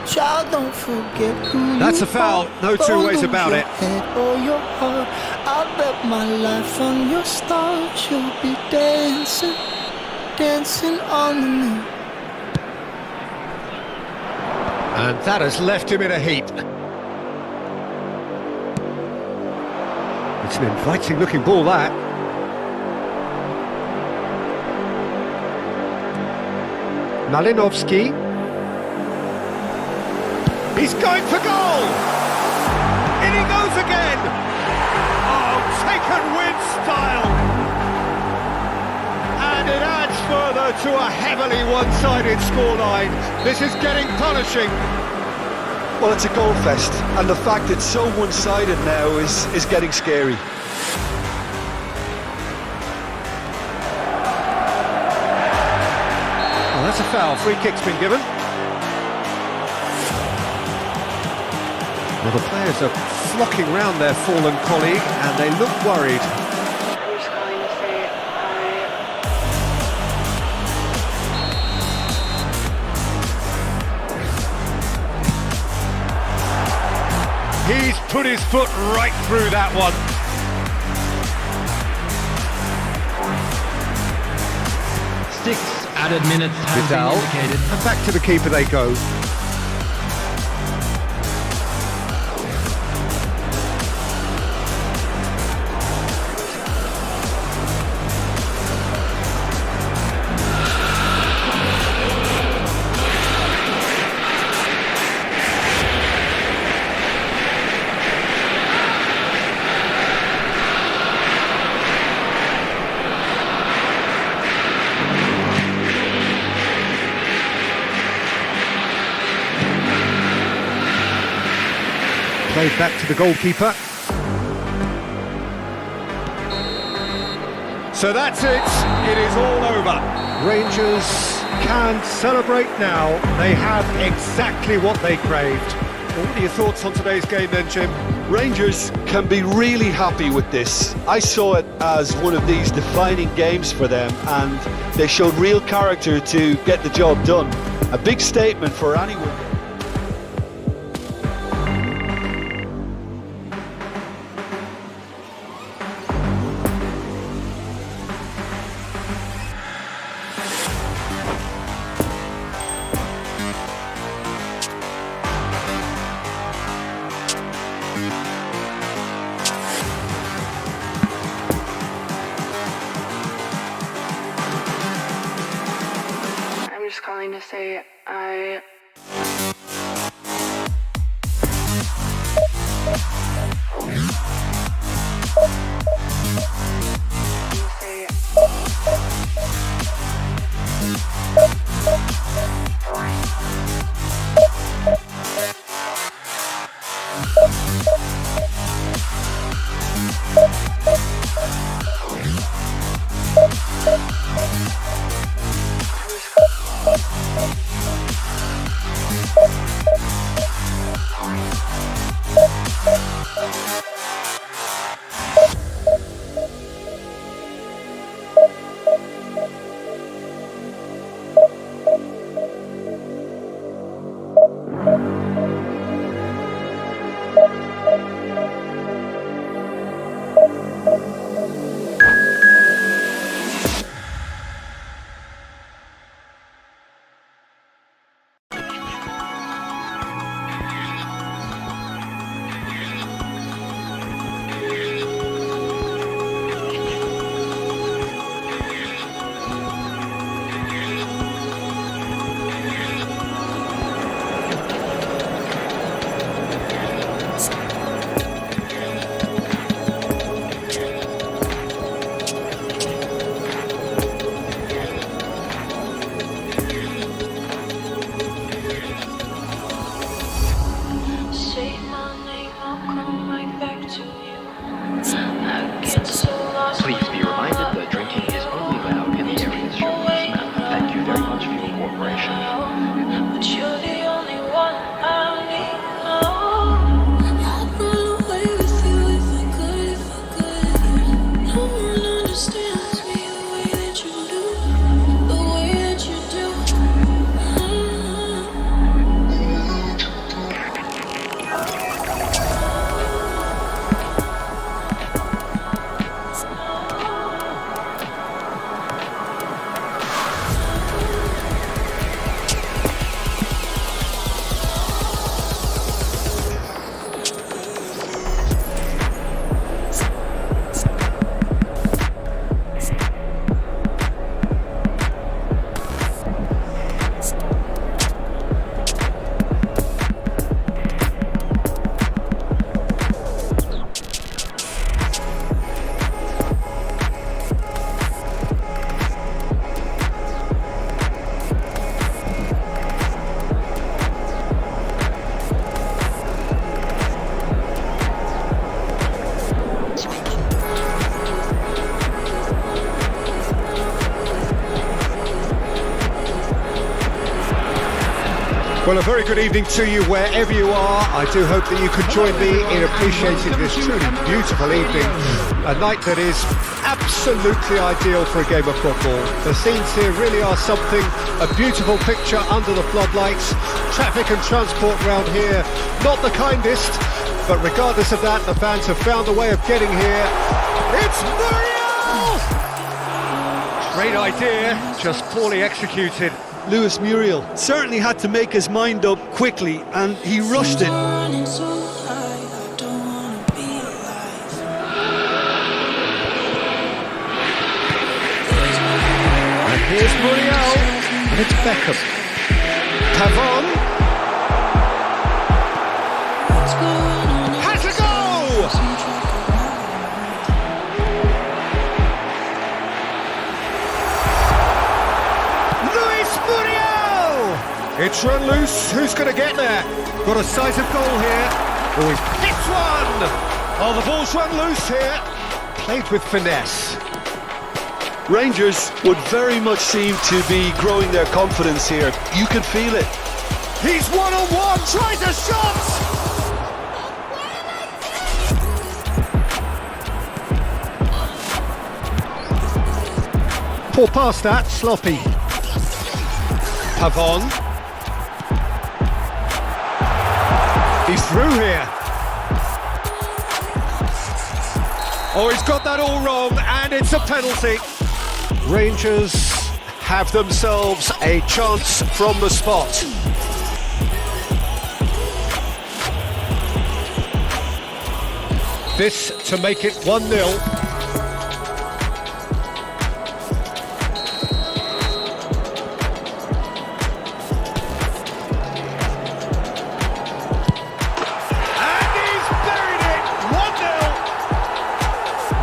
Child, don't forget who That's you a foul, are. no two ways about it. Your head or your heart. I bet my life on your stars. You'll be dancing, dancing on the moon. And that has left him in a heap. It's an inviting looking ball, that. Malinovsky. He's going for goal! In he goes again! Oh, taken with style! And it adds further to a heavily one-sided scoreline. This is getting punishing. Well, it's a goal fest, and the fact it's so one-sided now is getting scary. Well, that's a foul. Free kick's been given. Well, the players are flocking round their fallen colleague, and they look worried. He's put his foot right through that one. Six added minutes have Vidal. been indicated. And back to the keeper they go. Played back to the goalkeeper. So that's it. It is all over. Rangers can celebrate now. They have exactly what they craved. What are your thoughts on today's game then, Jim? Rangers can be really happy with this. I saw it as one of these defining games for them, and they showed real character to get the job done. A big statement for anyone. I'm just calling to say I say Well, a very good evening to you wherever you are. I do hope that you can join me in appreciating this truly beautiful evening. A night that is absolutely ideal for a game of football. The scenes here really are something. A beautiful picture under the floodlights. Traffic and transport round here, not the kindest. But regardless of that, the fans have found a way of getting here. It's Muriel! Great idea, just poorly executed. Luis Muriel certainly had to make his mind up quickly, and he rushed it. And here's Muriel, and it's Beckham. Pavon. Has a goal! It's run loose, who's going to get there? Got a sight of goal here. Oh, he hits one! Oh, the ball's run loose here. Played with finesse. Rangers would very much seem to be growing their confidence here. You can feel it. He's one-on-one, tries a shot! Poor pass that, sloppy. Pavon. He's through here. Oh, he's got that all wrong, and it's a penalty. Rangers have themselves a chance from the spot. This to make it 1-0.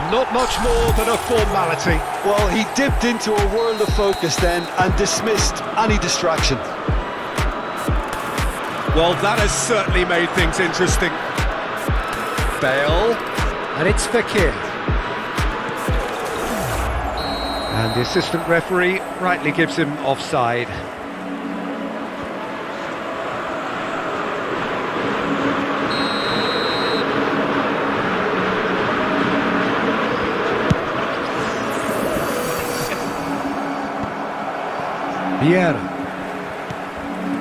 Not much more than a formality. Well, he dipped into a world of focus then and dismissed any distraction. Well, that has certainly made things interesting. Bale, and it's Fekir. And the assistant referee rightly gives him offside. Vieira.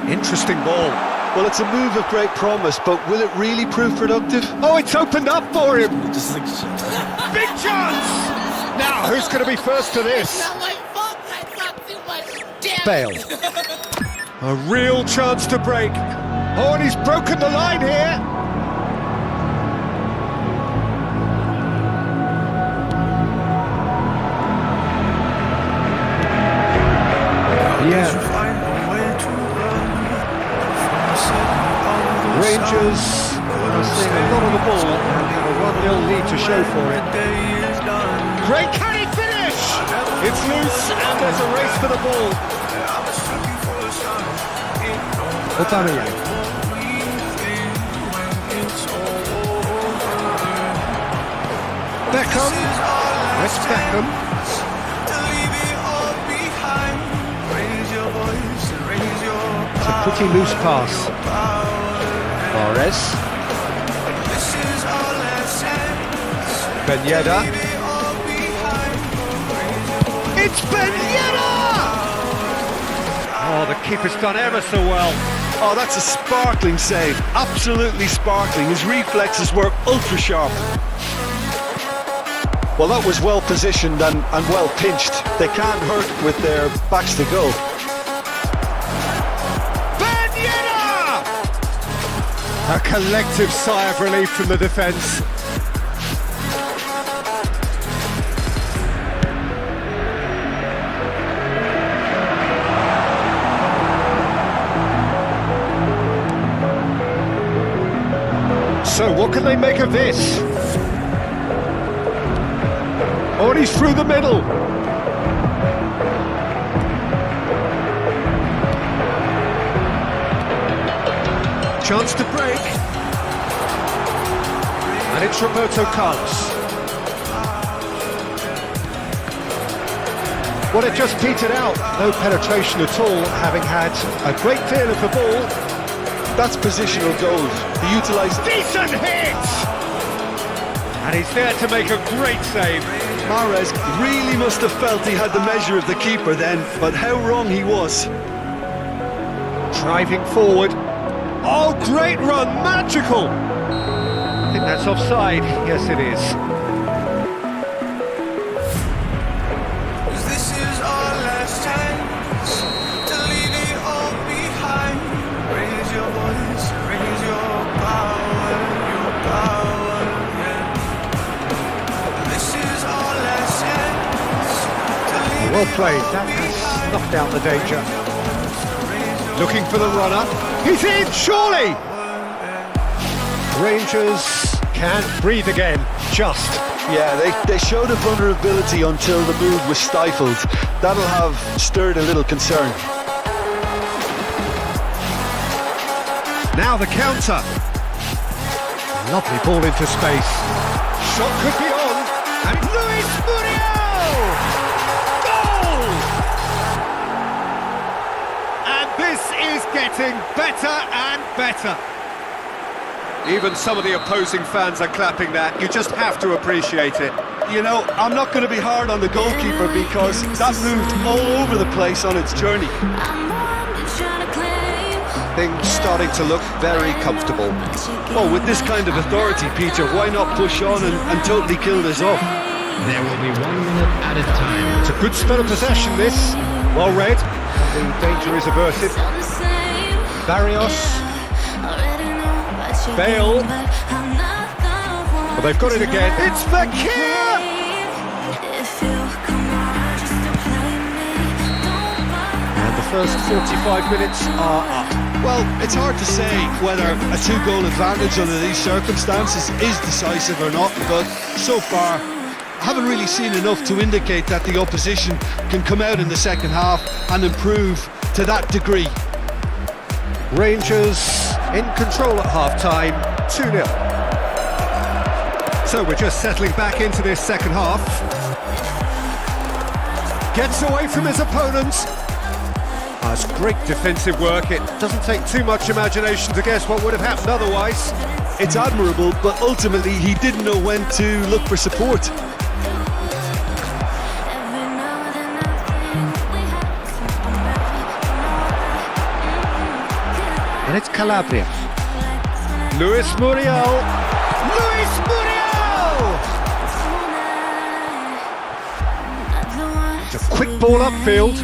Interesting ball. Well, it's a move of great promise, but will it really prove productive? Oh, it's opened up for him! Big chance! Now, who's going to be first to this? Bale. A real chance to break. Oh, and he's broken the line here. Yeah. Rangers are seeing a lot of the ball, a 1-0 lead to show for it. Great, can he finish? It's loose and there's a race for the ball. Aubameyang. Beckham. That's Beckham. It's a pretty loose pass. Mahrez. Ben Yedder. It's Ben Yedder! Oh, the keeper's done ever so well. Oh, that's a sparkling save. Absolutely sparkling. His reflexes were ultra sharp. Well, that was well positioned and well pinched. They can't hurt with their backs to go. A collective sigh of relief from the defence. So what can they make of this? Oh, and he's through the middle. Chance to break. And it's Roberto Carlos. Well, it just petered out. No penetration at all, having had a great deal of the ball. That's positional gold. He utilised... Decent hit! And he's there to make a great save. Mahrez really must have felt he had the measure of the keeper then, but how wrong he was. Driving forward. Oh, great run, magical! I think that's offside. Yes, it is. This is our last chance to leave it all behind. Raise your voice, raise your power, yeah. This is our last chance to leave Well it played. all That has behind. snuffed out the danger. Looking for the runner. He's in, surely! Rangers can't breathe again, just. Yeah, they showed a vulnerability until the mood was stifled. That'll have stirred a little concern. Now the counter. Lovely ball into space. Shot could be on. And Luis Muriel! Goal! And this is getting better and better. Even some of the opposing fans are clapping that. You just have to appreciate it. You know, I'm not going to be hard on the goalkeeper because that moved all over the place on its journey. Things starting to look very comfortable. Well, with this kind of authority, Peter, why not push on and totally kill this off? There will be 1 minute added time. It's a good spell of possession, this. Well read. The danger is averted. Barrios. Bale. Well, they've got it again. It's Fekir! And the first 45 minutes are up. Well, it's hard to say whether a 2-goal advantage under these circumstances is decisive or not, but so far I haven't really seen enough to indicate that the opposition can come out in the second half and improve to that degree. Rangers in control at half-time, 2-0. So we're just settling back into this second half. Gets away from his opponents. That's great defensive work. It doesn't take too much imagination to guess what would have happened otherwise. It's admirable, but ultimately he didn't know when to look for support. And it's Calabria. Luis Muriel. Luis Muriel! It's a quick ball upfield.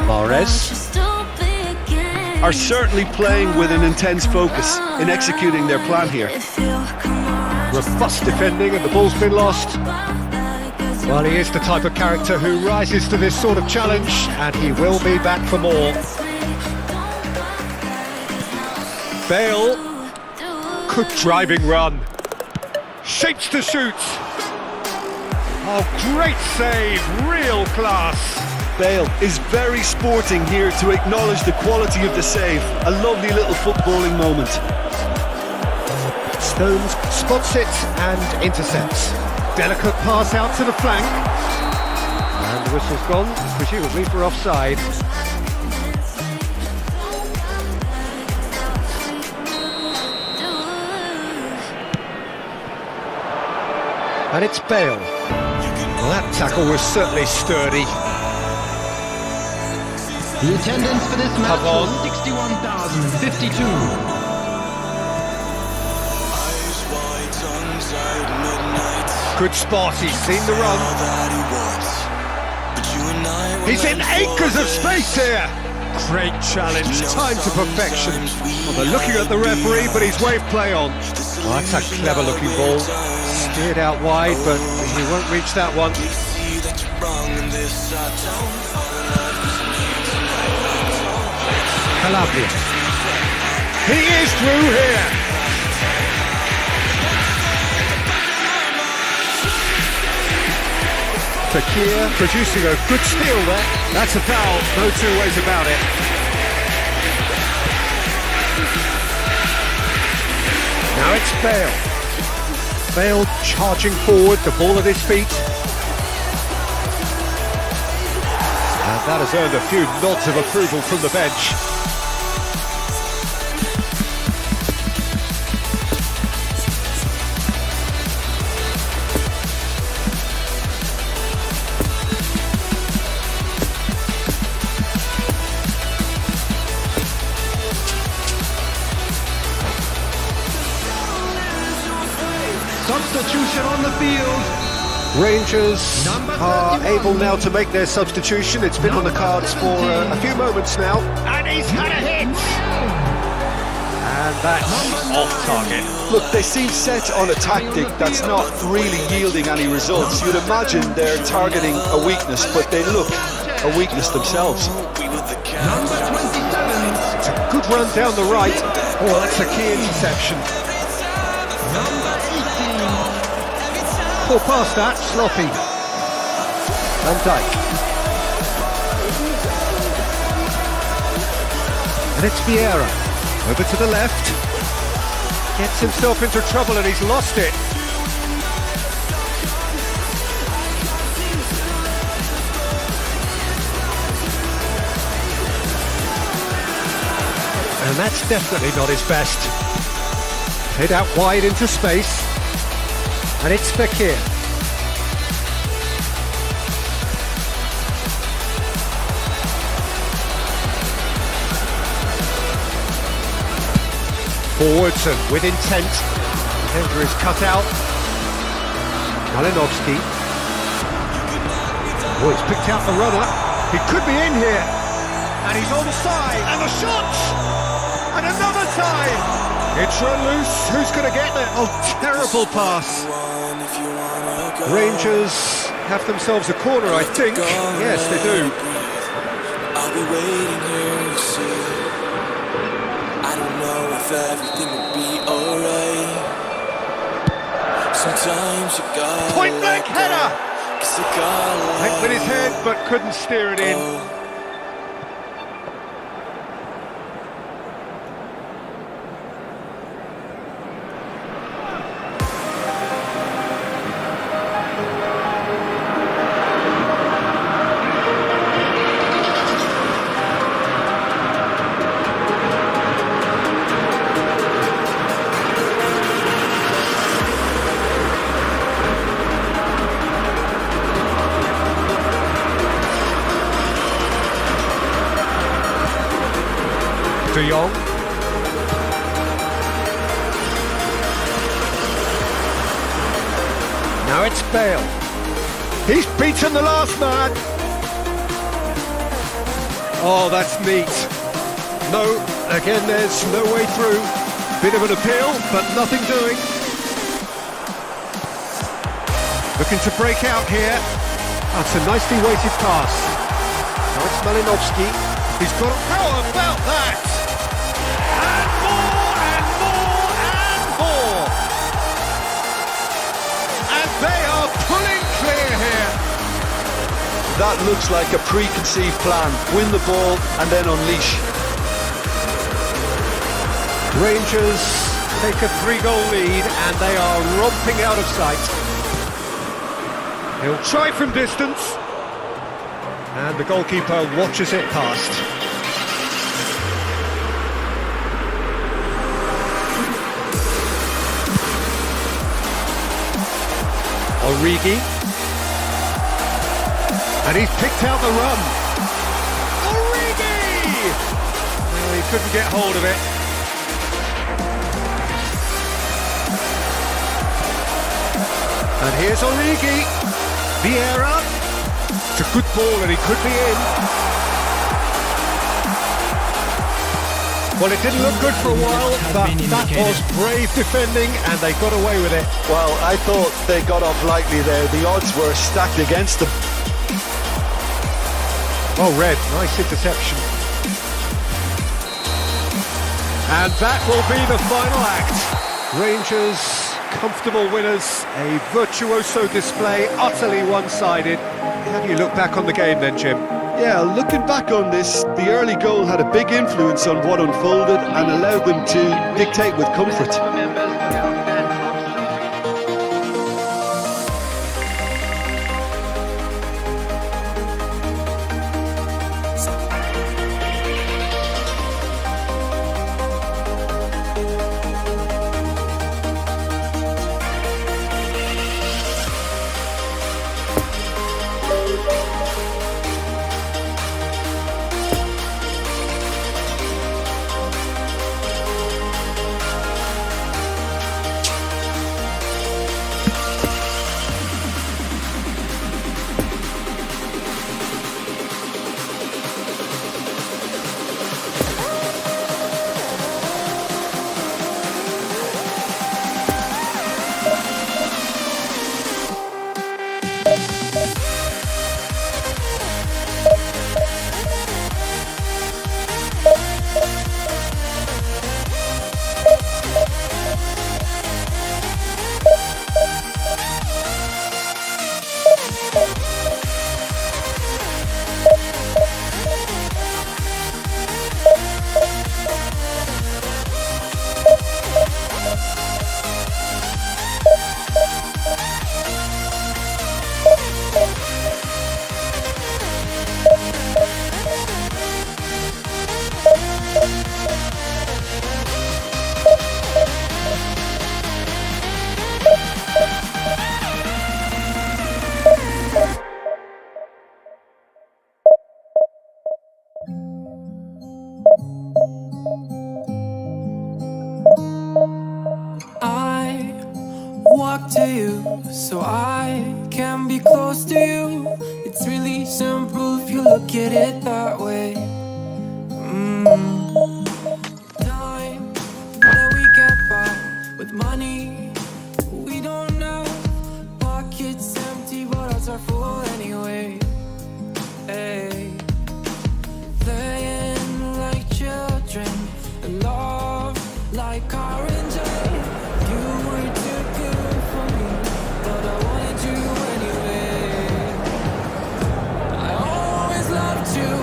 Mahrez. Are certainly playing with an intense focus in executing their plan here. Robust defending and the ball's been lost. Well, he is the type of character who rises to this sort of challenge, and he will be back for more. Bale. Good driving run. Shapes to shoot. Oh, great save, real class. Bale is very sporting here to acknowledge the quality of the save. A lovely little footballing moment. Stones spots it and intercepts. Delicate pass out to the flank. And the whistle's gone, presumably for offside. And it's Bale. Well, that tackle was certainly sturdy. The attendance for this match Come on. was 61,052. Good spot, he's seen the run. He's in acres of space here. Great challenge, time to perfection. Well, they're looking at the referee, but he's waved play on. Oh, that's a clever looking ball. Steered out wide, but he won't reach that one. Calabria. He is through here. Fekir producing a good steal there. That's a foul, no two ways about it. Now it's Bale. Bale charging forward, the ball at his feet. And That has earned a few nods of approval from the bench. Substitution on the field. Rangers are able now to make their substitution. It's been on the cards for a few moments now. And he's had a hit! And that's off target. Look, they seem set on a tactic that's not really yielding any results. You'd imagine they're targeting a weakness, but they look a weakness themselves. Number 27. It's a good run down the right. Oh, that's a key interception. Number 18. Pull past that, sloppy. Van Dijk. And it's Vieira. Over to the left. Gets himself into trouble and he's lost it. And that's definitely not his best. Played out wide into space. And it's Fekir. Forwards and with intent. Defender is cut out. Malinovsky. Oh, he's picked out the runner. He could be in here. And he's onside. And the shot! And another time! It's run loose. Who's going to get it? Oh, terrible pass. Rangers have themselves a corner, I think. Yes, they do. I'll be waiting here to see. I don't know if everything will be alright. Sometimes you gotta Point blank header! Went with his head, but couldn't steer it in. De Jong. Now it's Bale. He's beaten the last man. Oh, that's neat. No, again, there's no way through. Bit of an appeal, but nothing doing. Looking to break out here. That's a nicely weighted pass. Now it's Malinovsky. He's got... How about that? And more, and more, and more. And they are pulling clear here. That looks like a preconceived plan. Win the ball and then unleash. Rangers take a 3-goal lead and they are romping out of sight. He'll try from distance. And the goalkeeper watches it past. Origi. And he's picked out the run. Origi! Well, he couldn't get hold of it. And here's Origi. Vieira. It's a good ball and he could be in. Well, it didn't look good for a while, but that was brave defending and they got away with it. Well, I thought they got off lightly there. The odds were stacked against them. Oh, Red, nice interception. And that will be the final act. Rangers, comfortable winners, a virtuoso display, utterly one-sided. How do you look back on the game then, Jim? Yeah, looking back on this, the early goal had a big influence on what unfolded and allowed them to dictate with comfort. to you so I can be close to you. It's really simple if you look at it that way. Time that we get by with money we don't know. Pockets empty but hearts are full anyway. Hey. Playing like children and love like car and J. You were too good for me, but I wanted you anyway. I always loved you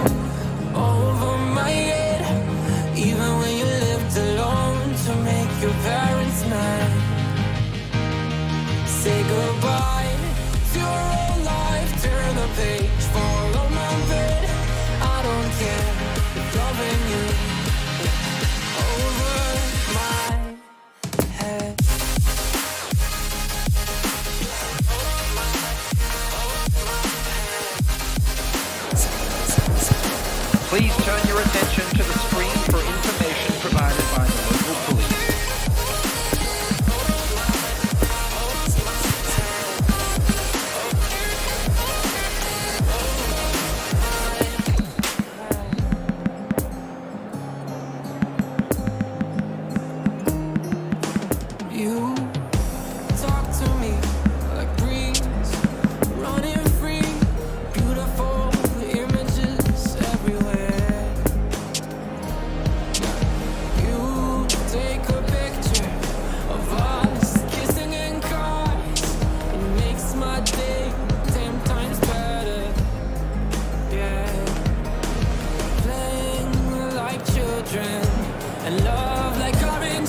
over my head, even when you lived alone to make your parents mad. Say goodbye to your old life, turn the page, follow my bed. I don't care if loving you over my head. Please turn your attention to the screen for information provided by the local police. You talk to me like breeze, running free, beautiful images everywhere. You take a picture of us kissing in cars. It makes my day 10 times better. Yeah, playing like children and love like orange.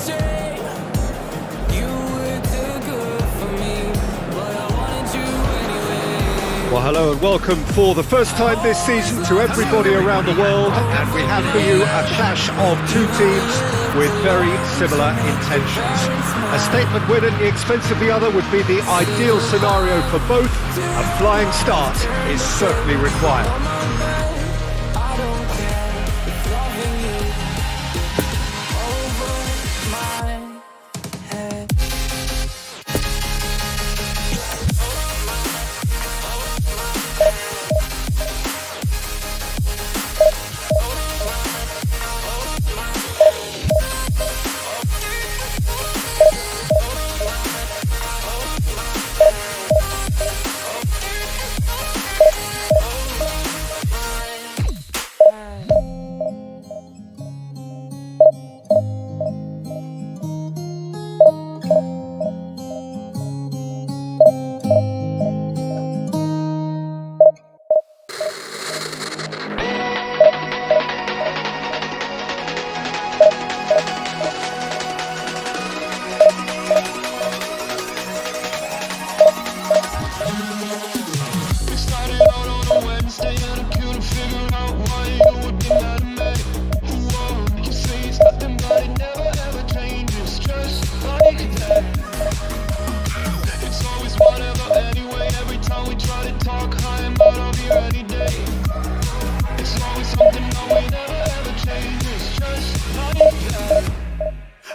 Well, hello and welcome for the first time this season to everybody around the world, and we have for you a clash of two teams with very similar intentions. A statement win at the expense of the other would be the ideal scenario for both. A flying start is certainly required.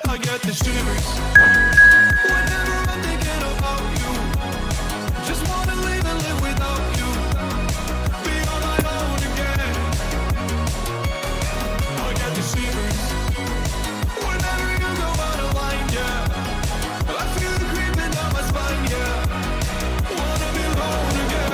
I get the shivers whenever I'm thinking about you. Just wanna leave and live without you. Be on my own again. I get the shivers whenever you go out of line, yeah. I feel it creeping down my spine, yeah. Wanna be alone again.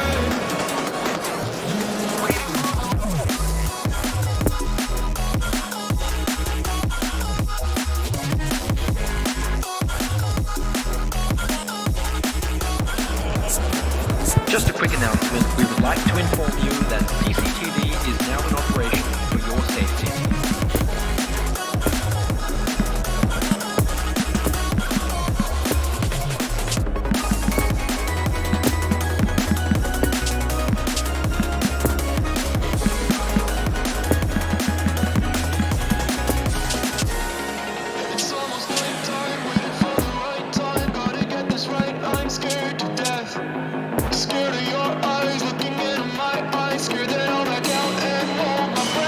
Just a quick announcement, we would like to inform you that CCTV is now in operation for your safety. It's almost night time, waiting for the right time. Gotta get this right, I'm scared to death. Scared of your eyes, looking into my eyes. Scared that I'll back out and roll my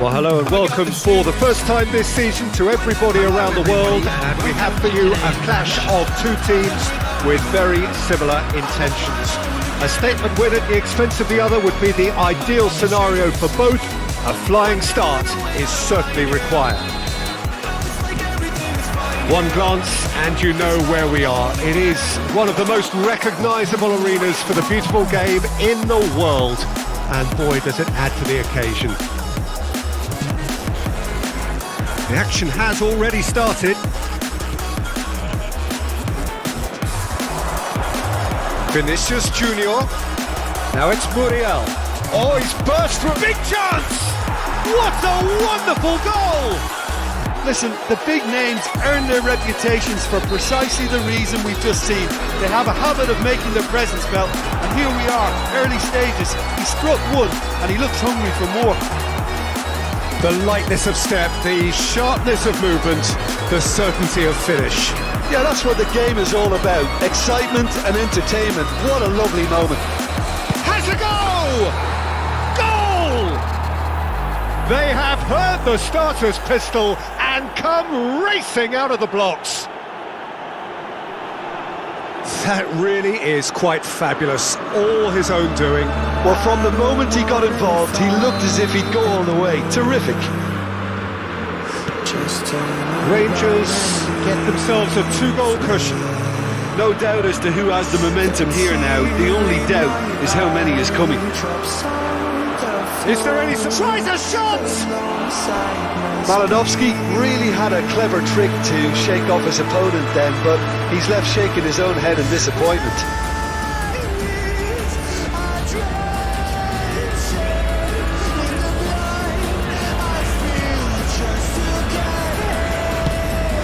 Well, hello and welcome for the first time this season to everybody around the world, and we have for you a clash of two teams with very similar intentions. A statement win at the expense of the other would be the ideal scenario for both. A flying start is certainly required. One glance and you know where we are. It is one of the most recognisable arenas for the beautiful game in the world, and boy does it add to the occasion. The action has already started. Vinicius Junior. Now it's Muriel. Oh, he's burst through. Big chance! What a wonderful goal! Listen, the big names earn their reputations for precisely the reason we've just seen. They have a habit of making their presence felt, and here we are, early stages. He struck one, and he looks hungry for more. The lightness of step, the sharpness of movement, the certainty of finish. Yeah, that's what the game is all about. Excitement and entertainment. What a lovely moment. Has a go! Goal! They have heard the starter's pistol and come racing out of the blocks. That really is quite fabulous, all his own doing. Well, from the moment he got involved, he looked as if he'd go all the way. Terrific. Rangers get themselves a two-goal cushion. No doubt as to who has the momentum here now. The only doubt is how many is coming. Is there any surprise? A shot! Malinowski really had a clever trick to shake off his opponent then, but he's left shaking his own head in disappointment.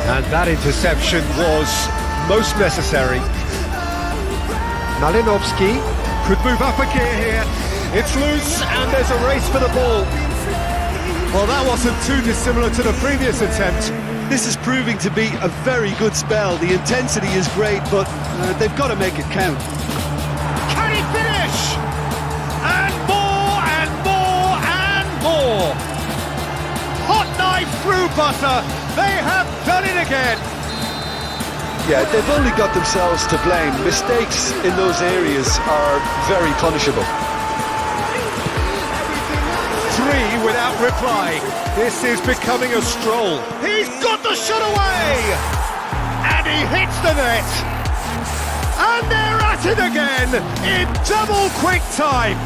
And that interception was most necessary. Malinowski could move up a gear here. It's loose and there's a race for the ball. Well, that wasn't too dissimilar to the previous attempt. This is proving to be a very good spell. The intensity is great, but they've got to make it count. Can he finish? And more and more and more. Hot knife through butter. They have done it again. Yeah, they've only got themselves to blame. Mistakes in those areas are very punishable. Three without reply. This is becoming a stroll. He's got the shot away! And he hits the net. And they're at it again in double quick time.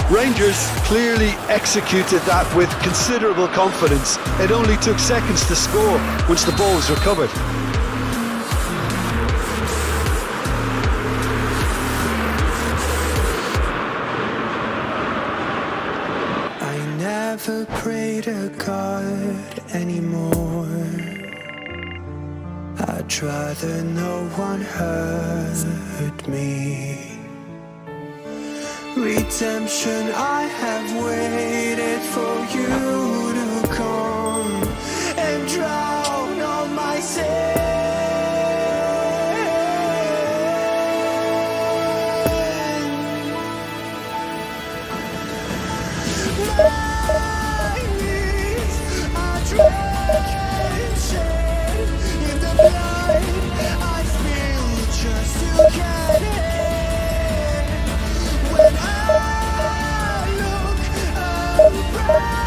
Rangers clearly executed that with considerable confidence. It only took seconds to score once the ball was recovered. I never pray to God anymore. I'd rather no one hurt me. Redemption, I have waited for you to come and drown all my sin. My knees are drenching in the blood I spill just to get in. When I look around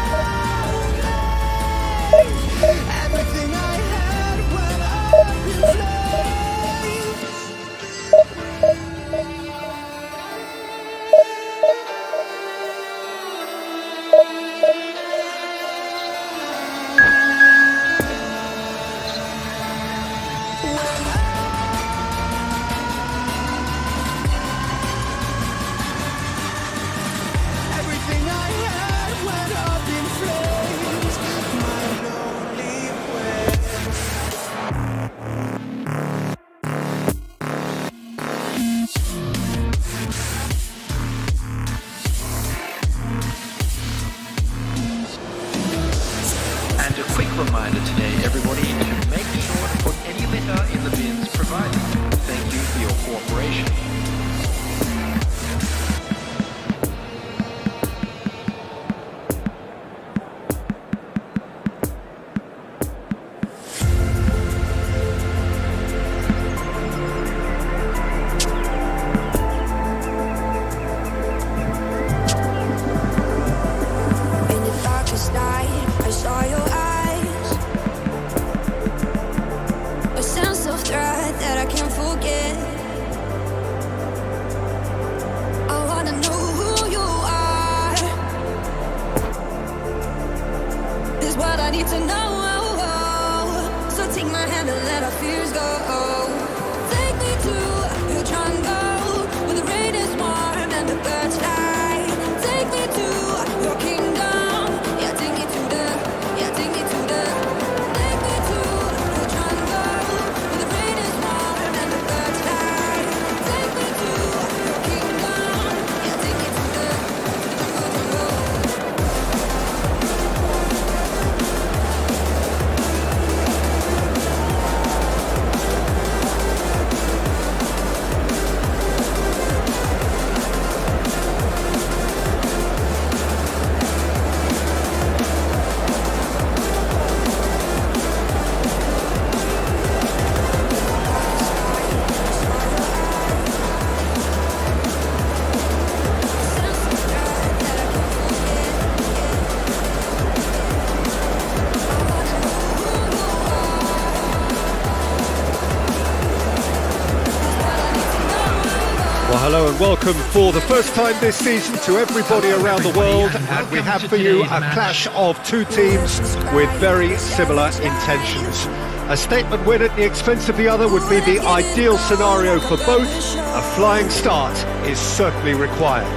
Well, hello and welcome for the first time this season to everybody around the world, and we have for you a clash of two teams with very similar intentions. A statement win at the expense of the other would be the ideal scenario for both. A flying start is certainly required.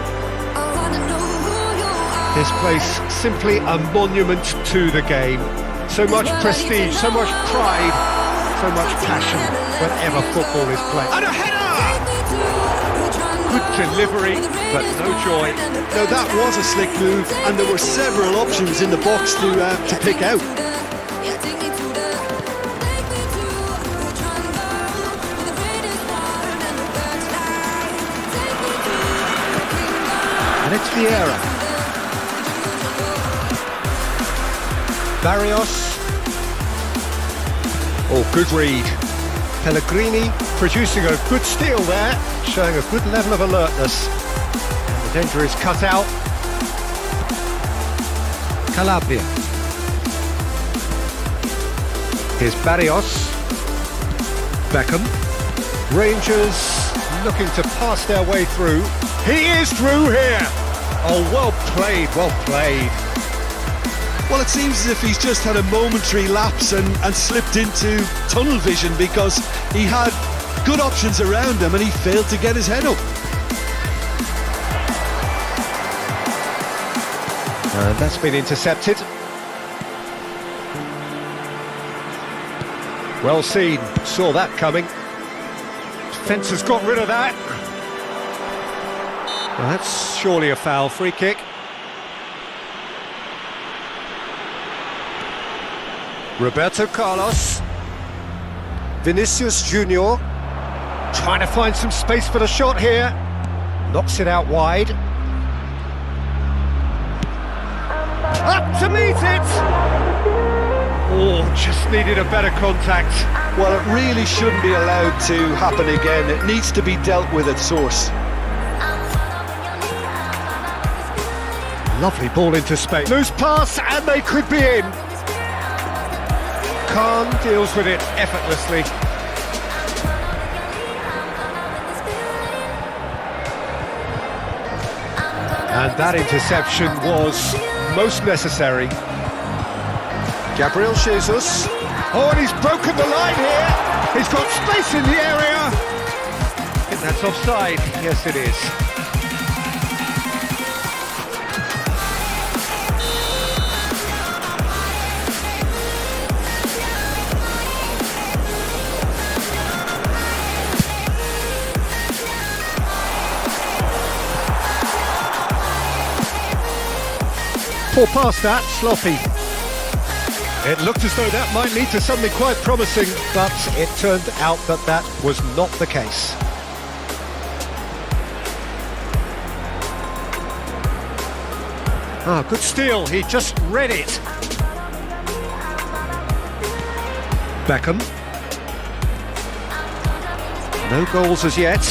This place simply a monument to the game. So much prestige, so much pride, so much passion whenever football is played. And a header! Good delivery, but no joy. No, that was a slick move, and there were several options in the box to pick out. And it's Vieira. Barrios. Oh, good read. Pellegrini producing a good steal there, showing a good level of alertness. And the danger is cut out. Calabria. Here's Barrios. Beckham. Rangers looking to pass their way through. He is through here! Oh, well played, well played. Well, it seems as if he's just had a momentary lapse and slipped into tunnel vision, because he had good options around him and he failed to get his head up. And that's been intercepted. Well seen, saw that coming. Defence has got rid of that. Well, that's surely a foul. Free kick. Roberto Carlos. Vinicius Junior trying to find some space for the shot here. Knocks it out wide. Up to meet it! Oh, just needed a better contact. Well, it really shouldn't be allowed to happen again. It needs to be dealt with at source. Lovely ball into space. Loose pass, and they could be in. Khan deals with it effortlessly. And that interception was most necessary. Gabriel Jesus. Oh, and he's broken the line here. He's got space in the area. I think that's offside. Yes, it is. Poor pass that, sloppy. It looked as though that might lead to something quite promising, but it turned out that that was not the case. Ah, good steal, he just read it. Beckham. No goals as yet.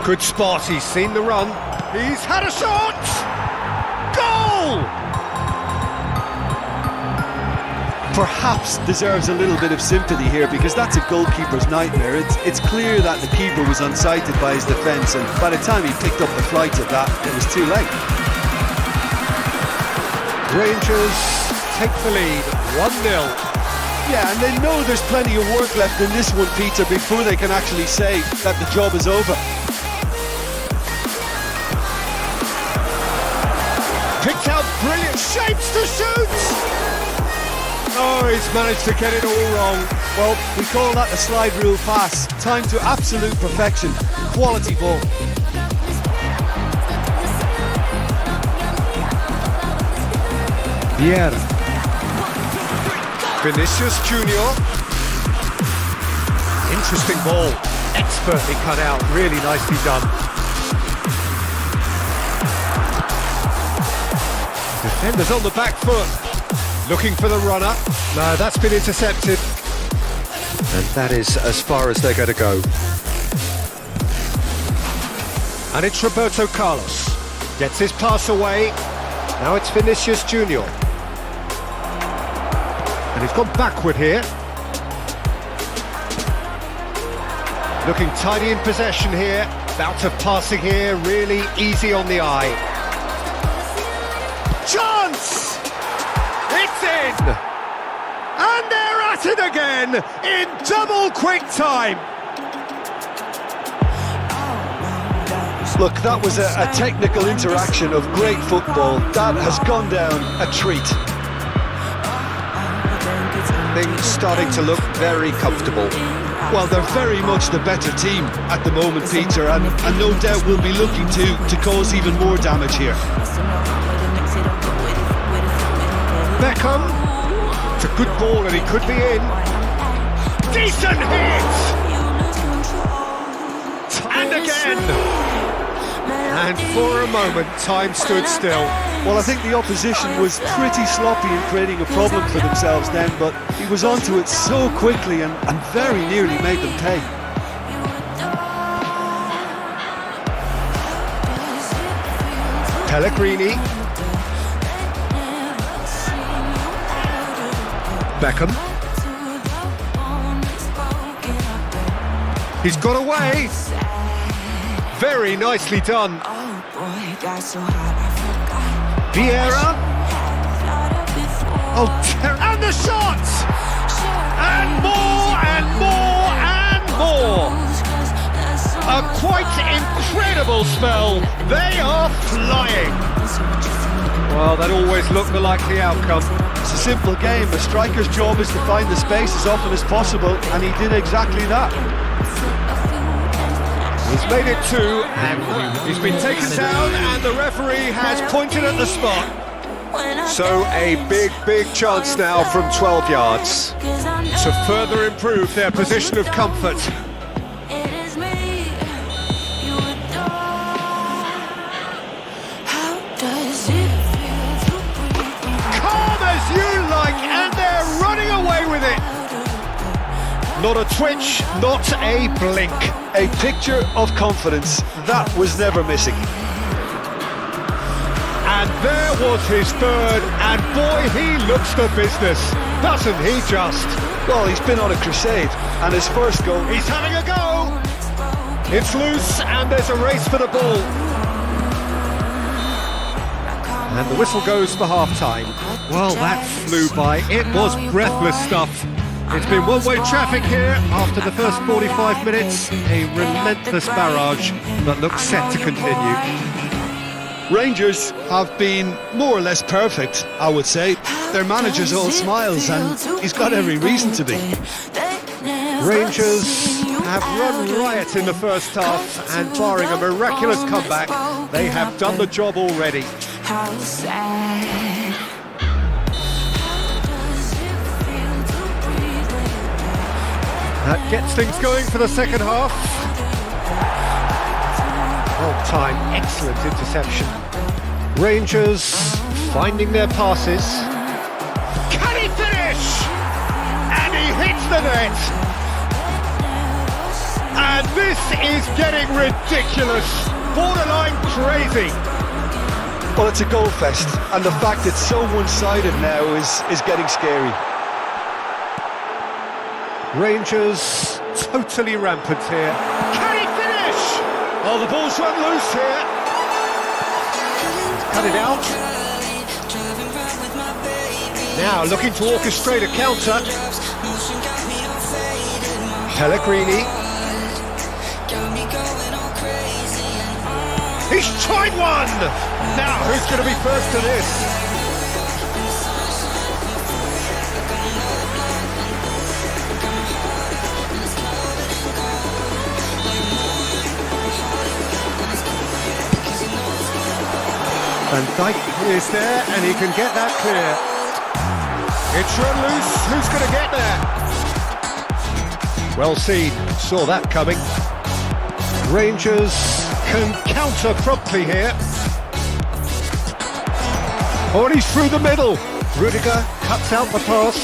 Good spot, he's seen the run. He's had a shot! Goal! Perhaps deserves a little bit of sympathy here, because that's a goalkeeper's nightmare. It's clear that the keeper was unsighted by his defence, and by the time he picked up the flight of that, it was too late. Rangers take the lead, 1-0. Yeah, and they know there's plenty of work left in this one, Peter, before they can actually say that the job is over. Picked out brilliant shapes to shoot! Oh, he's managed to get it all wrong. Well, we call that the slide rule pass. Time to absolute perfection. Quality ball. Vieira. Vinicius Junior. Interesting ball. Expertly cut out. Really nicely done. Defenders on the back foot. Looking for the runner. No, that's been intercepted. And that is as far as they're going to go. And it's Roberto Carlos. Gets his pass away. Now it's Vinicius Junior. And he's gone backward here. Looking tidy in possession here. Bout of passing here, really easy on the eye. Chance! It's in! And they're at it again in double quick time. Look, that was a technical interaction of great football. That has gone down a treat. Things starting to look very comfortable. Well, they're very much the better team at the moment, Peter, and no doubt will be looking to cause even more damage here. Beckham. It's a good ball and he could be in. Decent hit! And again! And for a moment, time stood still. Well, I think the opposition was pretty sloppy in creating a problem for themselves then, but he was onto it so quickly and very nearly made them pay. Pellegrini. Beckham. He's got away. Very nicely done. Vieira. Oh, and the shot! And more, and more, and more! A quite incredible spell. They are flying. Well, that always looked the likely outcome. It's a simple game. A striker's job is to find the space as often as possible, and he did exactly that. He's made it 2, and he's been taken down, and the referee has pointed at the spot. So a big chance now from 12 yards to further improve their position of comfort. Calm as you like, and they're running away with it. Not a twitch, not a blink. A picture of confidence, that was never missing. And there was his third, and boy, he looks the business, doesn't he just? Well, he's been on a crusade, and his first goal... He's having a go! It's loose, and there's a race for the ball. And the whistle goes for half-time. Well, that flew by. It was breathless stuff. It's been one-way traffic here after the first 45 minutes. A relentless barrage that looks set to continue. Rangers have been more or less perfect, I would say. Their manager's all smiles, and he's got every reason to be. Rangers have run riot in the first half, and barring a miraculous comeback, they have done the job already. That gets things going for the second half. Well timed, excellent interception. Rangers finding their passes. Can he finish? And he hits the net. And this is getting ridiculous, borderline crazy. Well, it's a goal fest, and the fact it's so one-sided now is getting scary. Rangers totally rampant here. Can he finish? Oh, the ball's run loose here. Cut it out. Now looking to orchestrate a counter. Pellegrini. He's tried one! Now who's going to be first to this? Van Dijk is there, and he can get that clear. It's run loose, who's going to get there? Well seen, saw that coming. Rangers can counter promptly here. Oh, and he's through the middle. Rudiger cuts out the pass.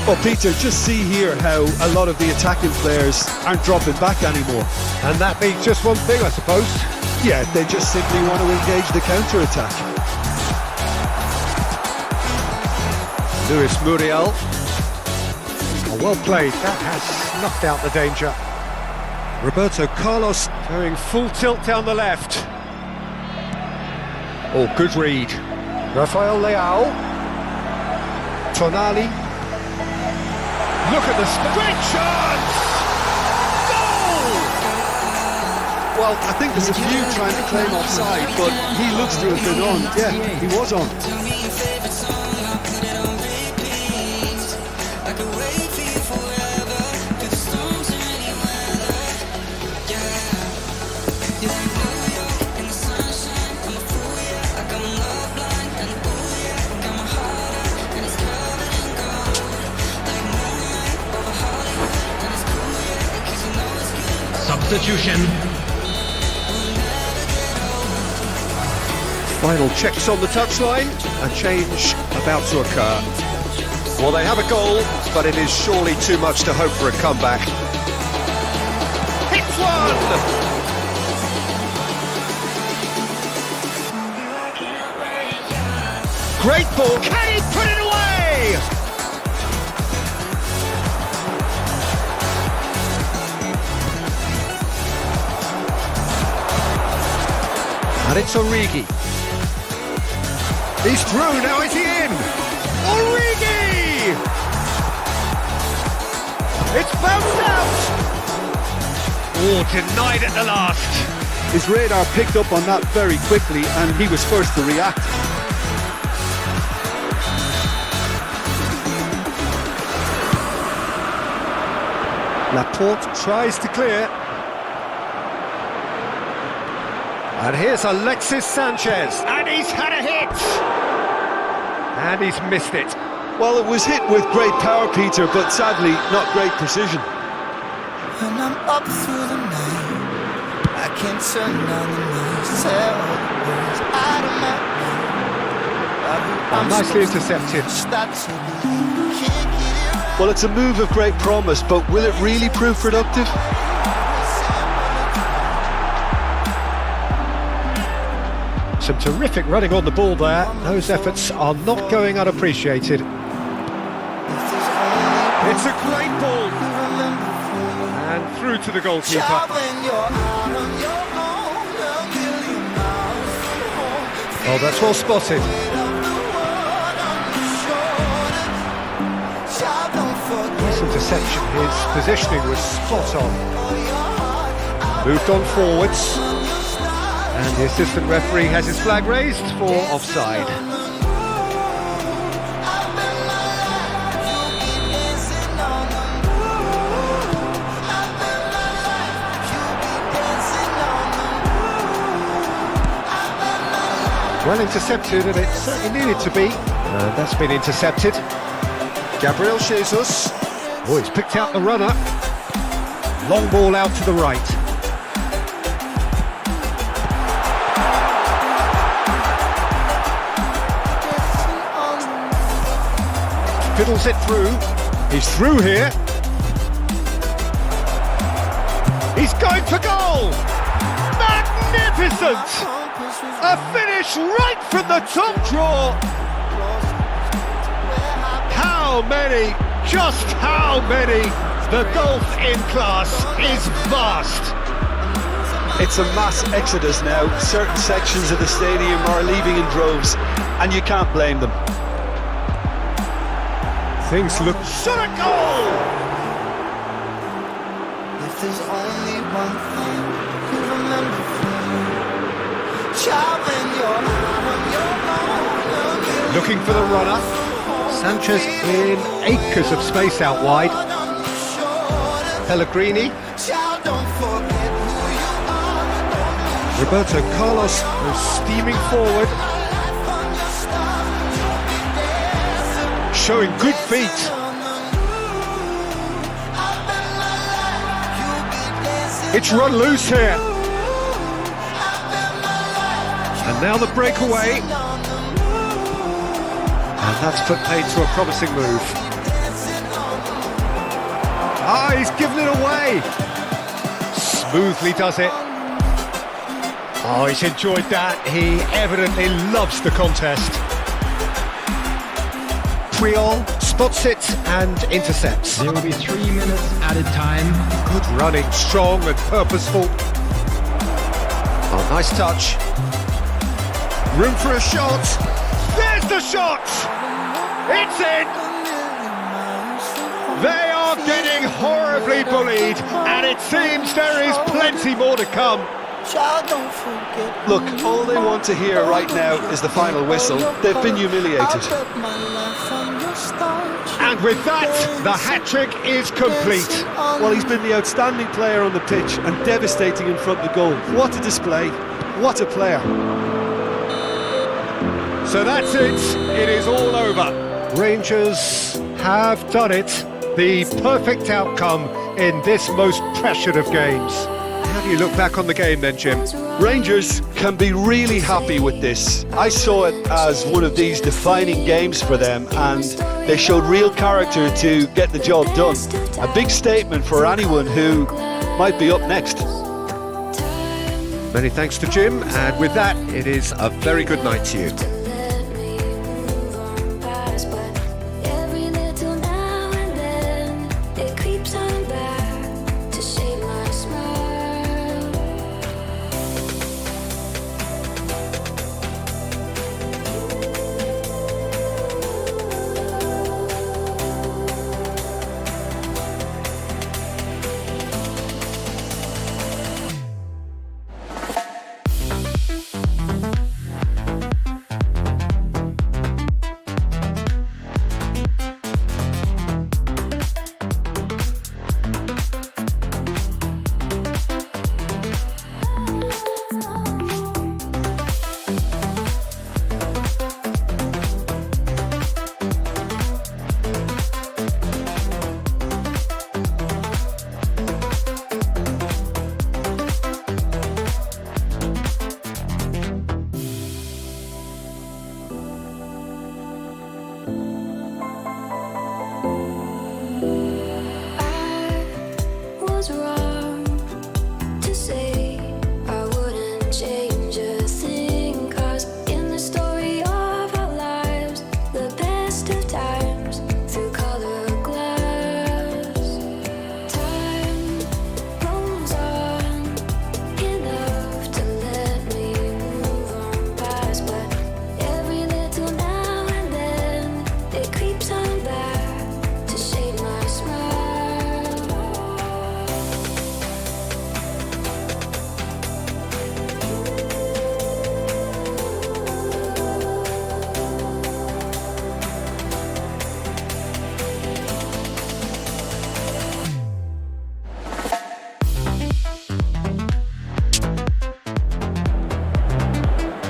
Well, Peter, just see here how a lot of the attacking players aren't dropping back anymore. And that means just one thing, I suppose. Yeah, they just simply want to engage the counter-attack. Luis Muriel. Oh, well played, that has snuffed out the danger. Roberto Carlos going full tilt down the left. Oh, good read. Rafael Leao. Tonali. Look at the great chance! Goal! Well, I think there's a few trying to claim offside, but he looks to have been on. Yeah, he was on. Substitution. Final checks on the touchline. A change about to occur. Well, they have a goal, but it is surely too much to hope for a comeback. Hits one! Great ball. Can he put it away? And it's Origi. He's through, now is he in? Origi! It's bounced out! Oh, denied at the last. His radar picked up on that very quickly, and he was first to react. Laporte tries to clear. And here's Alexis Sanchez, and he's had a hit! And he's missed it. Well, it was hit with great power, Peter, but sadly, not great precision. When I'm up through the night, I can't turn down the noise. Tell the words out of my mind. Nicely intercepted. Well, it's a move of great promise, but will it really prove productive? Some terrific running on the ball there. Those efforts are not going unappreciated. It's a great ball. And through to the goalkeeper. Oh, that's well spotted. Nice interception. His positioning was spot on. Moved on forwards. And the assistant referee has his flag raised for offside. Well intercepted, and it certainly needed to be. And that's been intercepted. Gabriel Jesus. Oh, he's picked out the runner. Long ball out to the right. Fiddles it through. He's through here. He's going for goal! Magnificent! A finish right from the top draw. How many? Just how many? The gulf in class is vast. It's a mass exodus now. Certain sections of the stadium are leaving in droves, and you can't blame them. Things look... Shot a goal! If there's only one thing you remember from me, child, when you're out on your own, Looking for the runner. Sanchez in acres of space out wide. Pellegrini. child, don't forget who you are. Roberto Carlos goes steaming forward. Showing good feet. It's run loose here. And now the breakaway. And that's put paid to a promising move. Ah, he's given it away. Smoothly does it. Oh, he's enjoyed that. He evidently loves the contest. Puyol spots it and intercepts. There will be 3 minutes added time. Good running, strong and purposeful. Oh, nice touch. Room for a shot. There's the shot! It's in! They are getting horribly bullied, and it seems there is plenty more to come. Look, all they want to hear right now is the final whistle. They've been humiliated. And with that, the hat-trick is complete. Well, he's been the outstanding player on the pitch and devastating in front of goal. What a display. What a player. So that's it. It is all over. Rangers have done it. The perfect outcome in this most pressured of games. How do you look back on the game then, Jim? Rangers can be really happy with this. I saw it as one of these defining games for them, and they showed real character to get the job done. A big statement for anyone who might be up next. Many thanks to Jim, and with that, it is a very good night to you.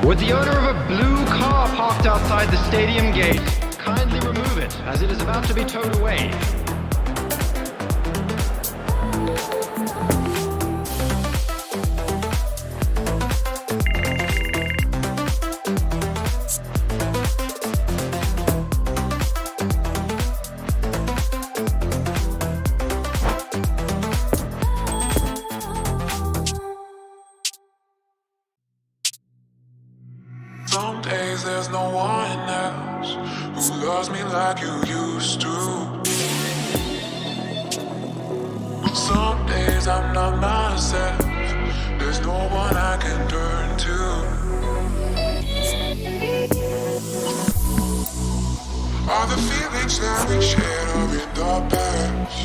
Would the owner of a blue car parked outside the stadium gate kindly remove it, as it is about to be towed away? Some days there's no one else who loves me like you used to. Some days I'm not myself. There's no one I can turn to. All the feelings that we shared are in the past.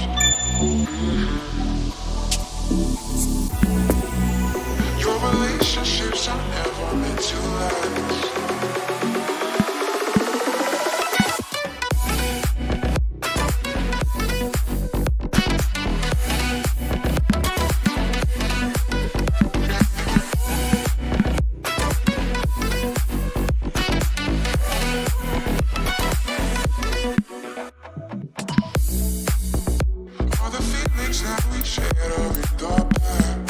Your relationships are never meant to last. All the feelings that we shared are in the past.